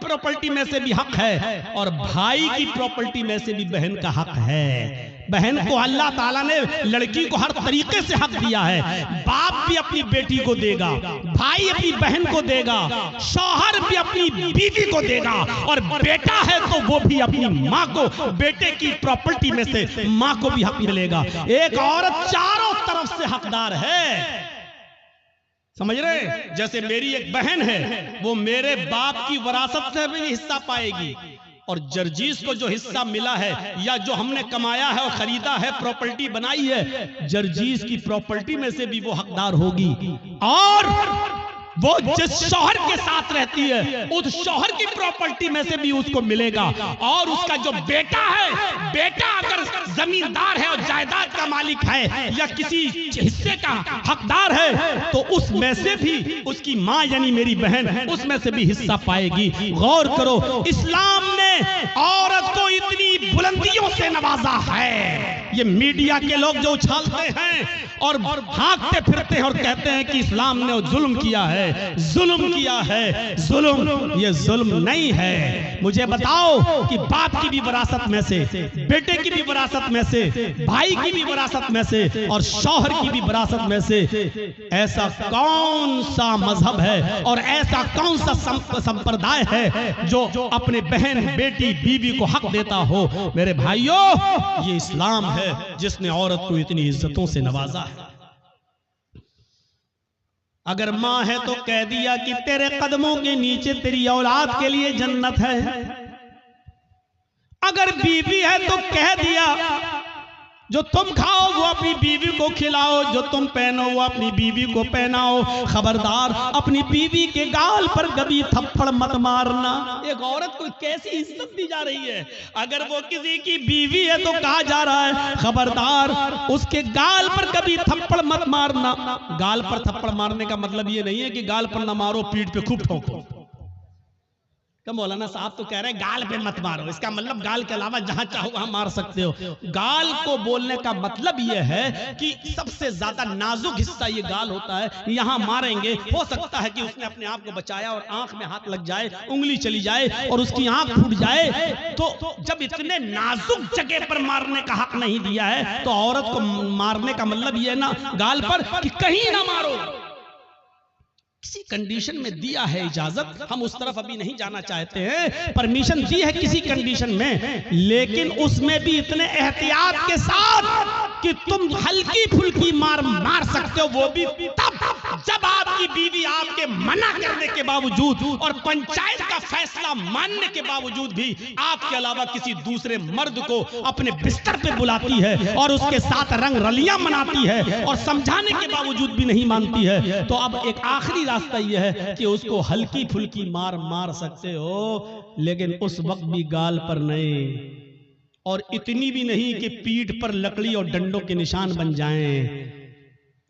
प्रॉपर्टी में से भी हक है और भाई की प्रॉपर्टी में से भी बहन का हक है। बहन को अल्लाह ताला ने लड़की को हर तरीके से हक दिया है। बाप भी अपनी बेटी को देगा, भाई अपनी बहन को देगा, शौहर भी अपनी बीवी को देगा, और बेटा है तो वो भी अपनी माँ को, बेटे की प्रॉपर्टी में से माँ को भी हक मिलेगा। एक औरत चारों तरफ से हकदार है, समझ रहे? जैसे मेरी एक बहन है, वो मेरे बाप की विरासत से भी हिस्सा पाएगी, और जर्जीस को जो हिस्सा मिला है या जो हमने कमाया है और खरीदा है, प्रॉपर्टी बनाई है, जर्जीस की प्रॉपर्टी में से भी वो हकदार होगी। और वो जिस शौहर के साथ रहती है उस शौहर की प्रॉपर्टी में से भी उसको मिलेगा। और उसका जो बेटा है, बेटा अगर जमींदार है और जायदाद का मालिक है या किसी हिस्से का हकदार है तो उसमें से भी उसकी मां यानी मेरी बहन उसमें से भी हिस्सा पाएगी। गौर करो, इस्लाम ने औरत को इतनी बुलंदियों से नवाजा है। ये मीडिया के लोग जो उछालते हैं और भागते फिरते हैं और कहते हैं कि इस्लाम ने जुल्म किया है, जुल्म किया है, जुल्म, ये जुल्म नहीं है। मुझे बताओ कि बाप की भी विरासत में से, बेटे की भी विरासत में से, भाई की भी विरासत में से और शौहर की भी विरासत में से ऐसा कौन सा मजहब है और ऐसा कौन सा संप्रदाय है जो अपने बहन, बेटी, बीवी को हक देता हो? मेरे भाइयों, ये इस्लाम है जिसने औरत को इतनी इज्जतों से नवाजा है। अगर मां है तो कह दिया कि तेरे कदमों के नीचे तेरी औलाद के लिए जन्नत है। अगर बीवी है तो कह दिया जो तुम खाओ वो अपनी बीवी को खिलाओ, जो तुम पहनो वो अपनी बीवी को पहनाओ। खबरदार अपनी बीवी के गाल पर कभी थप्पड़ मत मारना। एक औरत को कैसी इज्जत दी जा रही है। अगर वो किसी की बीवी है तो कहा जा रहा है खबरदार उसके गाल पर कभी थप्पड़ मत मारना। गाल पर थप्पड़ मारने का मतलब ये नहीं है कि गाल पर न मारो, पीठ पे खूब ठोको। क्या मौलाना साहब तो कह रहे हैं गाल पे मत मारो, इसका मतलब गाल के अलावा जहां चाहो वहां मार सकते हो। गाल को बोलने का मतलब यह है कि सबसे ज्यादा नाजुक हिस्सा ये गाल होता है, यहां मारेंगे हो सकता है कि उसने अपने आप को बचाया और आंख में हाथ लग जाए, उंगली चली जाए और उसकी आंख फूट जाए। तो जब इतने नाजुक जगह पर मारने का हक नहीं दिया है तो औरत को मारने का मतलब यह ना गाल पर कि कहीं ना मारो। किसी कंडीशन में दिया है इजाजत, हम उस तरफ अभी नहीं जाना चाहते हैं, परमिशन दी है किसी कंडीशन में, लेकिन उसमें भी इतने एहतियात के साथ कि तुम हल्की फुल्की मार सकते हो, वो भी तब जब आपकी बीवी आपके मना करने के बावजूद और पंचायत का फैसला मानने के बावजूद भी आपके अलावा किसी दूसरे मर्द को अपने बिस्तर पे बुलाती है और उसके साथ रंग रलियां मनाती है और समझाने के बावजूद भी नहीं मानती है। तो अब एक आखिरी रास्ता यह है कि उसको हल्की फुल्की मार सकते हो, लेकिन उस वक्त भी गाल पर नहीं, और इतनी भी नहीं कि पीठ पर लकड़ी और डंडों के निशान बन जाएं,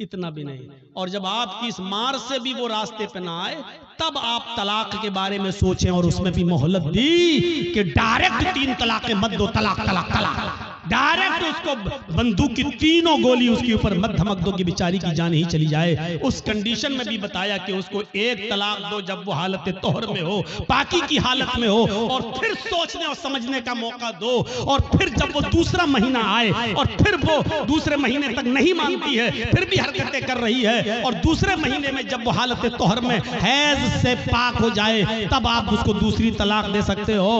इतना भी नहीं। और जब आपकी इस मार से भी वो रास्ते पे ना आए तब आप तलाक के बारे में सोचें, और उसमें भी मोहलत दी कि डायरेक्ट 3 तलाक़ें मत दो, तलाक तलाक तलाक, डायरेक्ट उसको बंदूक की 3 गोली उसके ऊपर मत धमक दो कि बेचारी की जान ही चली जाए। उस कंडीशन में भी बताया कि उसको 1 तलाक दो जब वो हालत तोहर में हो, पाकी की हालत में हो, और फिर सोचने और समझने का मौका दो। और फिर जब वो दूसरा महीना आए और फिर वो दूसरे महीने तक नहीं मानती है, फिर भी हरकतें कर रही है, और दूसरे महीने में जब वो हालत तोहर में हैज से पाक हो जाए तब आप उसको दूसरी तलाक दे सकते हो।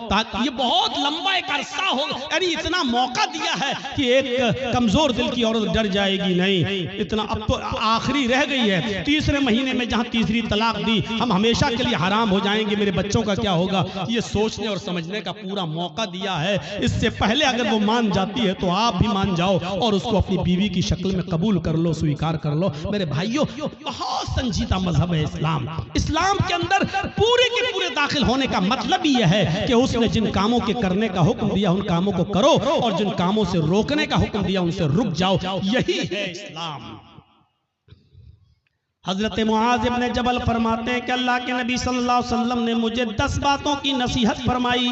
ताकि ये बहुत लंबा एक अरसा हो, यानी इतना मौका दिया है कि एक कमजोर दिल की औरत डर जाएगी नहीं, इतना अब तो आखिरी रह गई है। तीसरे महीने में जहां तीसरी तलाक दी, हम हमेशा के लिए हराम हो जाएंगे, मेरे बच्चों का क्या होगा, ये सोचने और समझने का पूरा मौका दिया है। इससे पहले अगर वो मान जाती है तो आप भी मान जाओ और उसको अपनी बीवी की शक्ल में कबूल कर लो, स्वीकार कर लो। मेरे भाइयों, बहुत संजीदा मजहब है इस्लाम। इस्लाम के अंदर पूरे के पूरे दाखिल होने का मतलब ही यह है कि उसने जिन कामों के करने का हुक्म दिया उन कामों को करो, और जिन कामों से रोकने का हुक्म दिया उनसे रुक जाओ। यही है इस्लाम। हजरत मुआज इब्न जबल फरमाते हैं कि अल्लाह के नबी सल्लल्लाहु अलैहि वसल्लम ने मुझे 10 बातों की नसीहत फरमाई,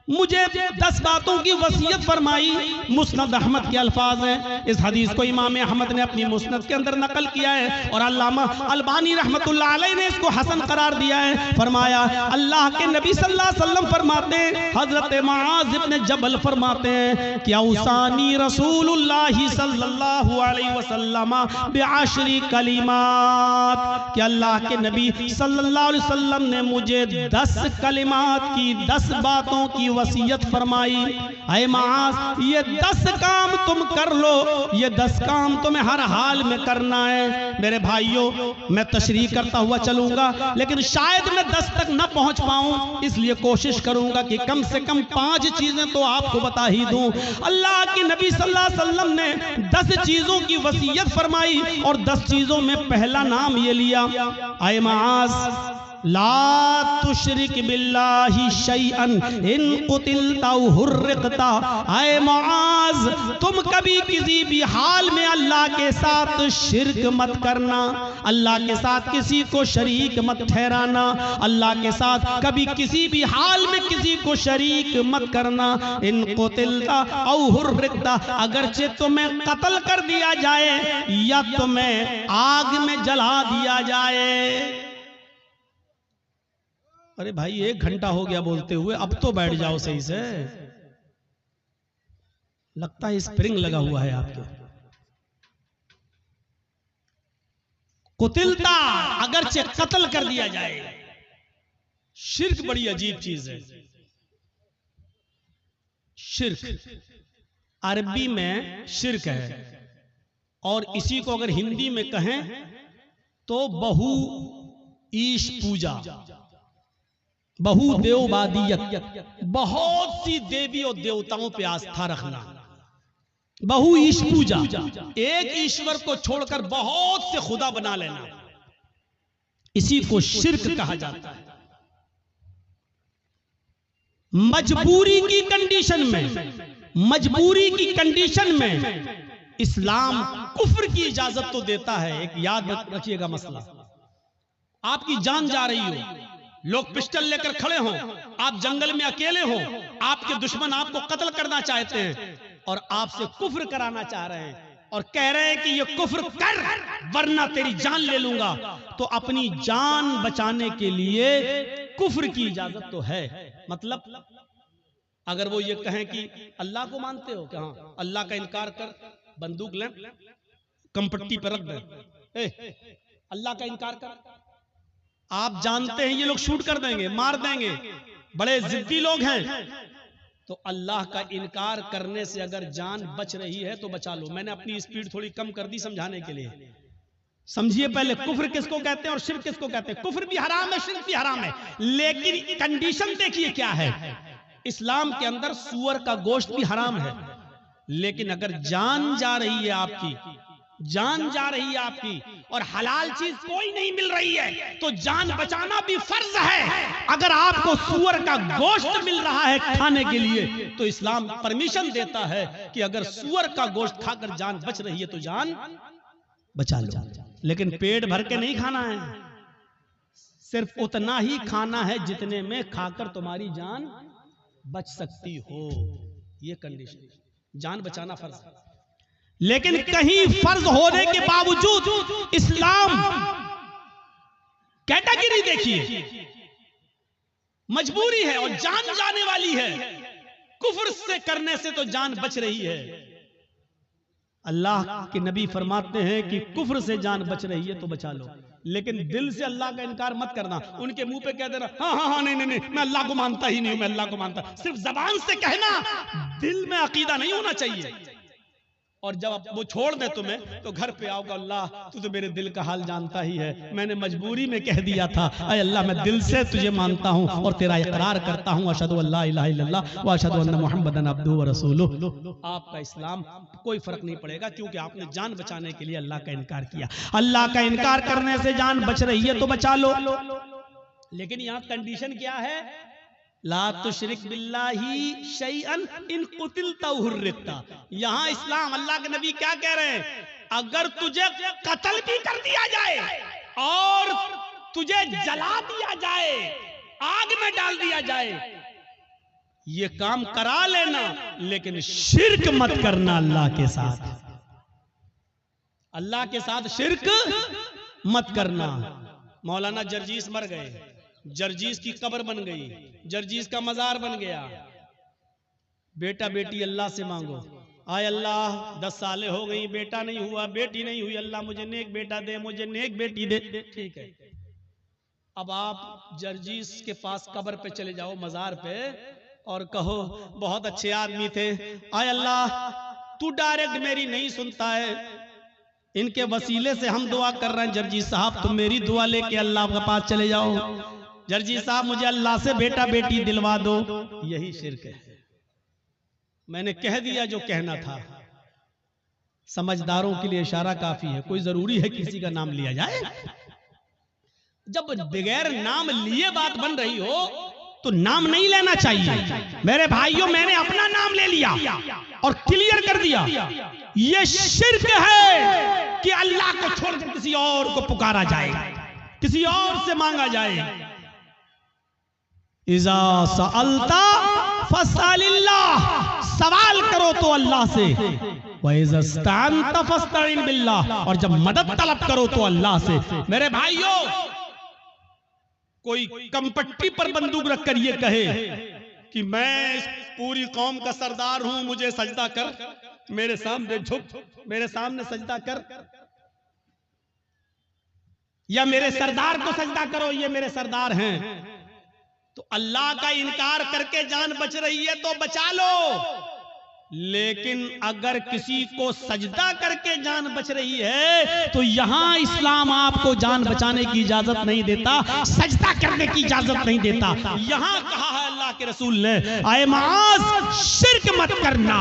मुझे 10 बातों की वसीयत फरमाई। मुस्नद अहमद के अल्फाज हैं। इस हदीस को इमाम अहमद ने अपनी मुस्नद के अंदर नकल किया है और अल्लामा अलबानी रहमतुल्लाह अलैह ने इसको हसन करार दिया है। फरमाया अल्लाह के नबी सल्लल्लाहु अलैहि वसल्लम फरमाते हैं, हजरत मुआज इब्न जबल फरमाते हैं कि औसानी रसूलुल्लाह सल्लल्लाहु अलैहि वसल्लम बिअशरी कलिमात, कि अल्लाह के नबी सल्लल्लाहु अलैहि वसल्लम ने मुझे 10 कलिमात की, 10 बातों की वसीयत फरमाई, ऐ मास ये 10 काम तुम कर लो, ये 10 काम तुम्हें हर हाल में करना है। मेरे भाइयों, मैं तशरीह करता हुआ चलूंगा, लेकिन शायद मैं 10 तक न पहुंच पाऊं, इसलिए कोशिश करूंगा कि कम से कम 5 चीजें तो आपको बता ही दूं। अल्लाह के नबी सल्लल्लाहु अलैहि वसल्लम ने 10 चीजों की वसीयत फरमाई और 10 चीजों में पहला नाम ये लिया, ऐ मास ला तुशरिक बिल्लाहि शैअन इन कुतिलता हुर्रिकता। ऐ मुआज, तुम कभी किसी भी हाल में अल्लाह के साथ शिरक मत करना, अल्लाह के साथ किसी को शरीक मत ठहराना, अल्लाह के साथ कभी किसी भी हाल में किसी को शरीक मत करना। इन कुतिलता औ हुर्रिकता, अगरचे तुम्हें कत्ल कर दिया जाए या तुम्हें आग में जला दिया जाए। अरे भाई 1 घंटा हो गया बोलते हुए, अब तो बैठ जाओ सही से, लगता है स्प्रिंग लगा हुआ है आपके। कुतिलता, अगरचे कत्ल कर दिया जाए। शिर्क बड़ी अजीब चीज है। शिर्क अरबी में शिर्क है, और इसी को अगर हिंदी में कहें तो बहु ईश पूजा, बहुदेववादियत, बहुत सी देवी और देवताओं पे आस्था रखना, बहु ईश पूजा, एक ईश्वर को छोड़कर बहुत से खुदा बना लेना, इसी को शिर्क कहा जाता है। मजबूरी की कंडीशन में, मजबूरी की कंडीशन में इस्लाम कुफ्र की इजाजत तो देता है। एक याद रखिएगा मसला, आपकी जान जा रही हो, लोग पिस्टल लेकर खड़े हों, आप जंगल में अकेले हो, आपके दुश्मन आपको कत्ल करना चाहते हैं और आपसे कुफ्र कराना चाह रहे हैं और कह रहे हैं कि ये कुफ्र कर वरना तेरी जान ले लूंगा, तो अपनी जान बचाने के लिए कुफ्र की इजाजत तो है। मतलब अगर वो ये कहें कि अल्लाह को मानते हो क्या, हाँ, अल्लाह का इनकार कर, बंदूक लें, कंपट्टी पर रख दें, अल्लाह का इनकार कर, आप जानते हैं ये लोग शूट कर देंगे, मार देंगे, बड़े जिद्दी लोग हैं, तो अल्लाह का इनकार करने से अगर जान बच रही है तो बचा लो। मैंने अपनी स्पीड थोड़ी कम कर दी समझाने के लिए। समझिए पहले, कुफ्र किसको कहते हैं और शिर्क किसको कहते हैं। कुफ्र भी हराम है, शिर्क भी हराम है, लेकिन कंडीशन देखिए क्या है। इस्लाम के अंदर सूअर का गोश्त भी हराम है, लेकिन अगर जान जा रही है आपकी, जान जा रही है आपकी और हलाल चीज कोई नहीं मिल रही है, तो जान बचाना भी फर्ज है। अगर आपको सूअर का गोश्त मिल रहा है खाने के लिए, तो इस्लाम परमिशन देता है कि अगर सूअर का गोश्त खाकर जान बच रही है तो जान बचा लो, लेकिन पेट भर के नहीं खाना है, सिर्फ उतना ही खाना है जितने में खाकर तुम्हारी जान बच सकती हो। ये कंडीशन, जान बचाना फर्ज है। लेकिन कहीं फर्ज होने के बावजूद इस्लाम कैटेगरी देखिए, मजबूरी है और जान जाने वाली है, कुफ्र से करने से तो जान बच रही है। अल्लाह के नबी फरमाते हैं कि कुफ्र से जान बच रही है तो बचा लो, लेकिन दिल से अल्लाह का इनकार मत करना। उनके मुंह पे कह देना हाँ हाँ हाँ, नहीं नहीं नहीं, मैं अल्लाह को मानता ही नहीं हूं, मैं अल्लाह को मानता, सिर्फ जबान से कहना, दिल में अकीदा नहीं होना चाहिए। और जब वो छोड़ दे तुम्हें तो घर पे आओगे, अल्लाह तू तो मेरे दिल का हाल जानता ही है, मैंने मजबूरी में कह दिया था, अय अल्लाह मैं दिल से तुझे मानता हूं और तेरा इकरार करता हूं, अशहदु अल्ला इलाहा इल्लल्लाह व अशहदु अन्ना मुहम्मदन अब्दुहु व रसूलुहु। आपका इस्लाम कोई फर्क नहीं पड़ेगा, क्योंकि आपने जान बचाने के लिए अल्लाह का इनकार किया। अल्लाह का इनकार करने से जान बच रही है तो बचा लो, लेकिन यहाँ कंडीशन क्या है, ला तुशरिक बिल्लाही शैअन इन कुतिलता हुर्रिकता। यहां इस्लाम, अल्लाह के नबी क्या कह रहे हैं, अगर तुझे कत्ल भी कर दिया जाए और तुझे जला दिया जाए, आग में डाल दिया जाए, ये काम करा लेना, लेकिन शिर्क मत करना अल्लाह के साथ, अल्लाह के साथ शिर्क मत करना। मौलाना जर्जीस मर गए, जर्जीस की कब्र बन गई, जर्जीस का मजार बन गया, बेटा बेटी अल्लाह से मांगो, आय अल्लाह 10 सालें हो गई, बेटा नहीं हुआ, बेटी नहीं हुई, अल्लाह मुझे नेक बेटा दे, मुझे नेक बेटी दे। ठीक है, अब आप जर्जीस के पास कब्र पे चले जाओ, मजार पे, और कहो बहुत अच्छे आदमी थे, आय अल्लाह तू डायरेक्ट मेरी नहीं सुनता है, इनके वसीले से हम दुआ कर रहे हैं, जर्जी साहब तुम मेरी दुआ लेके अल्लाह के पास चले जाओ, जर्जी साहब मुझे अल्लाह से बेटा बेटी दिलवा दो। यही शिर्क है। मैंने कह दिया जो कहना था। समझदारों के लिए इशारा काफी है, कोई जरूरी है किसी का नाम लिया जाए? जब बगैर नाम लिए बात बन रही हो तो नाम नहीं लेना चाहिए। मेरे भाइयों, मैंने अपना नाम ले लिया और क्लियर कर दिया, ये शिर्क है कि अल्लाह को छोड़कर किसी और को पुकारा जाए, किसी और से मांगा जाए। इज़ा सअल्ता फसअलिल्लाह, सवाल करो तो अल्लाह से, व इज़ा इस्तअनता फस्तईन बिल्लाह, और जब मदद तलब करो तो अल्लाह से। मेरे भाइयों, कोई कमपट्टी पर बंदूक रखकर ये कहे कि मैं इस पूरी कौम का सरदार हूं, मुझे सजदा कर, मेरे सामने झुक, मेरे सामने सजदा कर, या मेरे सरदार को सजदा करो, ये मेरे सरदार हैं, तो अल्लाह का इनकार करके जान बच रही है तो बचा लो। लेकिन अगर किसी को सजदा करके जान बच रही है तो यहां इस्लाम आपको जान बचाने की इजाजत नहीं देता, सजदा करने की इजाजत नहीं देता। यहां कहा है अल्लाह के रसूल ने, आए माज शिर्क मत करना,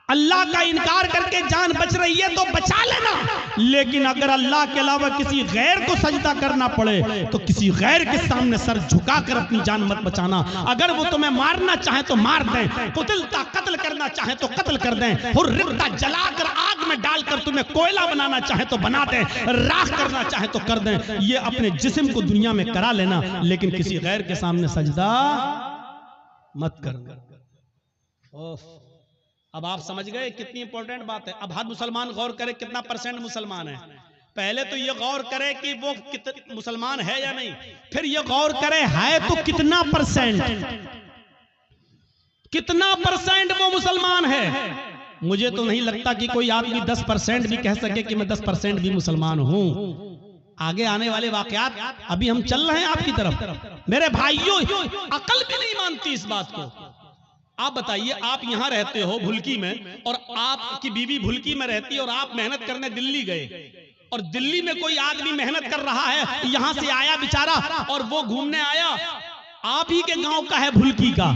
अल्लाह का इनकार करके जान बच रही है तो बचा लेना, लेकिन अगर अल्लाह के अलावा किसी गैर को सजदा करना पड़े तो किसी गैर के सामने सर झुकाकर अपनी जान मत बचाना। अगर वो तुम्हें मारना चाहे तो मार दें, कुतिलता कत्ल करना चाहे तो कत्ल कर दें, हुर्रिता जलाकर आग में डालकर तुम्हें कोयला बनाना चाहे तो बना दें, राख करना चाहे तो कर दें, ये अपने जिस्म को दुनिया में करा लेना, लेकिन किसी गैर के सामने सजदा मत करना। अब आप समझ गए कितनी इंपॉर्टेंट बात है। अब हर मुसलमान गौर करे कितना परसेंट मुसलमान है। पहले तो ये गौर करे कि वो मुसलमान है या नहीं, फिर ये गौर करे है तो कितना परसेंट, कितना परसेंट वो मुसलमान है। मुझे तो नहीं लगता कि कोई आदमी 10% भी कह सके कि मैं 10% भी मुसलमान हूं। आगे आने वाले वाकयात, अभी हम चल रहे हैं आपकी तरफ। मेरे भाइयों, अकल भी नहीं मानती इस बात को। आप बताइए, आप यहां रहते हो भुलकी में, और आपकी बीवी भुलकी में रहती है, और आप मेहनत करने दिल्ली गए, और दिल्ली में कोई आदमी मेहनत कर रहा है, यहां से आया बेचारा और वो घूमने आया, आप ही के गांव का है भुलकी का।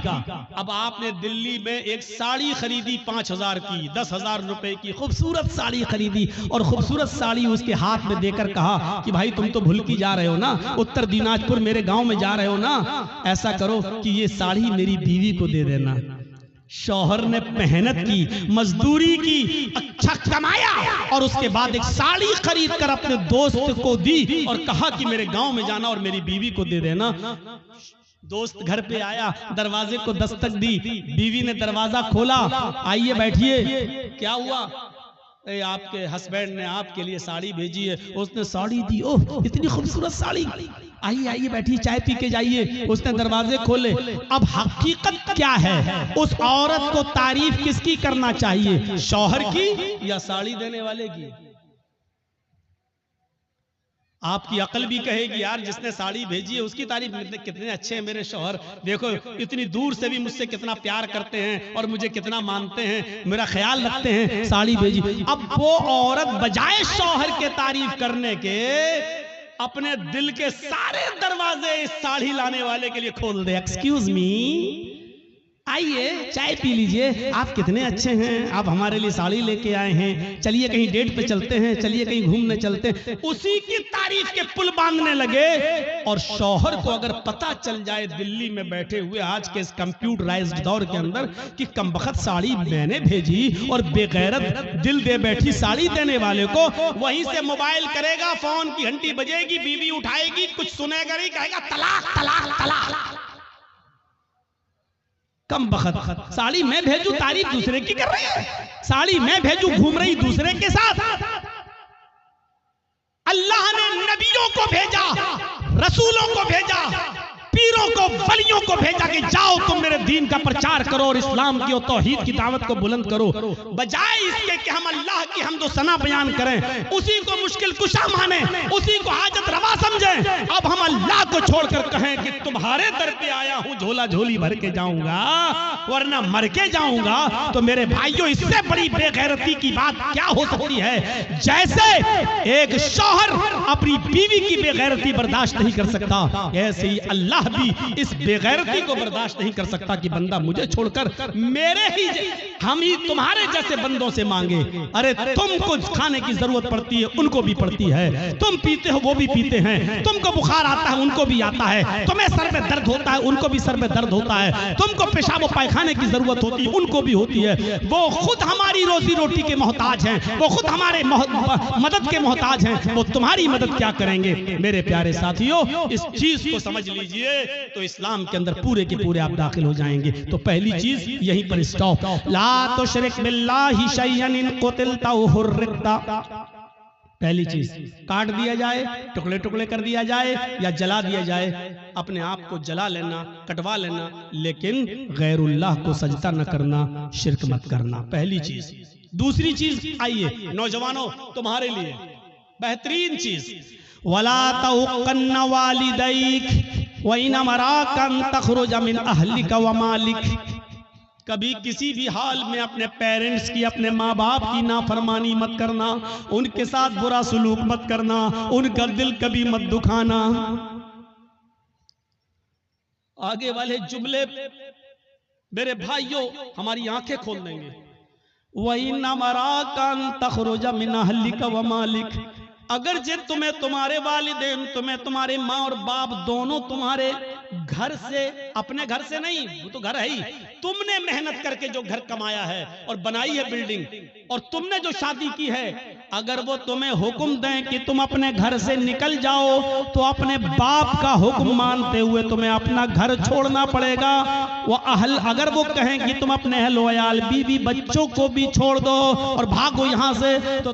अब आपने दिल्ली में एक साड़ी खरीदी 5000 की, 10,000 रुपए की खूबसूरत साड़ी खरीदी, और खूबसूरत साड़ी उसके हाथ में देकर कहा कि भाई तुम तो भुलकी जा रहे हो ना, उत्तर दिनाजपुर मेरे गांव में जा रहे हो ना, ऐसा करो कि ये साड़ी मेरी बीवी को दे देना। शौहर ने मेहनत की, मजदूरी की, अच्छा कमाया, और उसके बाद एक साड़ी खरीद कर अपने दोस्त को दी और कहा कि मेरे गांव में जाना और मेरी बीवी को दे देना। दोस्त घर पे आया, दरवाजे को दस्तक दी, बीवी ने दरवाजा खोला, आइए बैठिए। क्या हुआ? आपके हस्बैंड ने आपके लिए साड़ी भेजी है। उसने साड़ी दी, ओह इतनी खूबसूरत साड़ी, आइए आइए बैठिए, चाय पी के जाइए। उसने दरवाजे खोले। अब हकीकत क्या है? उस औरत को तारीफ किसकी करना चाहिए, शौहर की या साड़ी देने वाले की? आपकी अकल भी कहेगी यार जिसने साड़ी भेजी है उसकी तारीफ, कितने अच्छे हैं मेरे शौहर, देखो इतनी दूर से भी मुझसे कितना प्यार करते हैं और मुझे कितना मानते हैं, मेरा ख्याल रखते हैं, साड़ी भेजी। अब वो औरत बजाय शौहर के तारीफ करने के अपने दिल के सारे दरवाजे इस साड़ी लाने वाले के लिए खोल दे। एक्सक्यूज मी, आइए चाय पी लीजिए, आप कितने अच्छे हैं, आप हमारे लिए साड़ी लेके आए हैं, चलिए कहीं डेट पे चलते हैं, चलिए कहीं घूमने चलते हैं। उसी की तारीफ के पुल बांधने लगे। और शौहर को अगर पता चल जाए दिल्ली में बैठे हुए आज के इस कंप्यूटराइज्ड दौर के अंदर कि कमबख्त साड़ी मैंने भेजी और बेगैरत दिल दे बैठी साड़ी देने वाले को, वहीं से मोबाइल करेगा, फोन की घंटी बजेगी, बीवी उठाएगी, कुछ सुनेगा नहीं, कहेगा तलाक तलाक तलाक। कम बखत साड़ी मैं भेजू, तारीफ दूसरे की कर रही है, साड़ी मैं भेजू, घूम रही दूसरे के साथ। अल्लाह ने नबियों को भेजा, रसूलों को भेजा, पीरों को, वलियों को भेजा कि जाओ तुम मेरे दीन का प्रचार करो और इस्लाम की और तौहीद की दावत को बुलंद करो, बजाय इसके कि हम अल्लाह की हमदो सना बयान करें, उसी को मुश्किल कुशा माने, उसी को हाजत रवा समझें। अब हम अल्लाह को छोड़कर कहें कि तुम्हारे दर पे आया हूं, झोला झोली भर के जाऊंगा वरना मर के जाऊंगा, तो मेरे भाइयों इससे बड़ी बेगैरती की बात क्या हो सकती है। जैसे एक शौहर अपनी बीवी की बेगैरती बर्दाश्त नहीं कर सकता, ऐसे ही अल्लाह भी इस बेगैरती को बर्दाश्त नहीं कर सकता कि बंदा मुझे छोड़कर मेरे ही हम ही तुम्हारे जैसे बंदों से मांगे। अरे तुमको खाने की जरूरत पड़ती है, उनको भी पड़ती है, तुम पीते हो वो भी पीते हैं, तुमको बुखार आता है उनको भी आता है, तुम्हें सर में दर्द होता है उनको भी सर में दर्द होता है, तुमको पेशाब और पायखाने की जरूरत होती है उनको भी होती है। वो खुद हमारी रोजी रोटी के मोहताज हैं, वो खुद हमारे मदद के मोहताज हैं, वो तुम्हारी मदद क्या करेंगे। मेरे प्यारे साथियों, इस चीज को समझ लीजिए तो इस्लाम के अंदर पूरे के पूरे आप दाखिल हो जाएंगे। तो पहली चीज यहीं पर स्टॉप, ला तुशरिक बिल्लाहि शैअन इन कुतिलता व हुर्रिकता। पहली चीज काट दिया जाए, टुकड़े टुकड़े कर दिया जाए या जला दिया जाए, अपने आप को जला लेना, कटवा लेना, लेकिन गैरुल्लाह को सजदा न करना, शिरक मत करना, पहली चीज। दूसरी चीज आइए नौजवानों तुम्हारे लिए बेहतरीन चीज, वला तउक़न्न वालिदैक व इन अमराक अन तख़रुज मिन अहलिका व मालिक। कभी किसी भी हाल में अपने पेरेंट्स की, अपने माँ बाप की नाफरमानी मत करना, उनके साथ बुरा सलूक मत करना, उनका दिल कभी मत दुखाना। आगे वाले जुमले मेरे भाइयों हमारी आंखें खोल देंगे। वही नमराका तखरुज मिन अहलिका व मालिक, अगर जब तुम्हें तुम्हारे वालिदैन, तुम्हें तुम्हारे माँ और बाप दोनों तुम्हारे घर से, अपने घर से नहीं, वो तो घर है ही, तुमने मेहनत करके जो घर कमाया है और बनाई है बिल्डिंग, और तुमने जो शादी की है, अगर वो तुम्हें हुक्म दें कि तुम अपने घर से निकल जाओ, तो अपने बाप का हुक्म मानते हुए तुम्हें अपना घर छोड़ना पड़ेगा। वो अगर वो कहें कि तुम अपने अहल वयाल, बीवी बच्चों को भी छोड़ दो और भागो यहाँ से, तो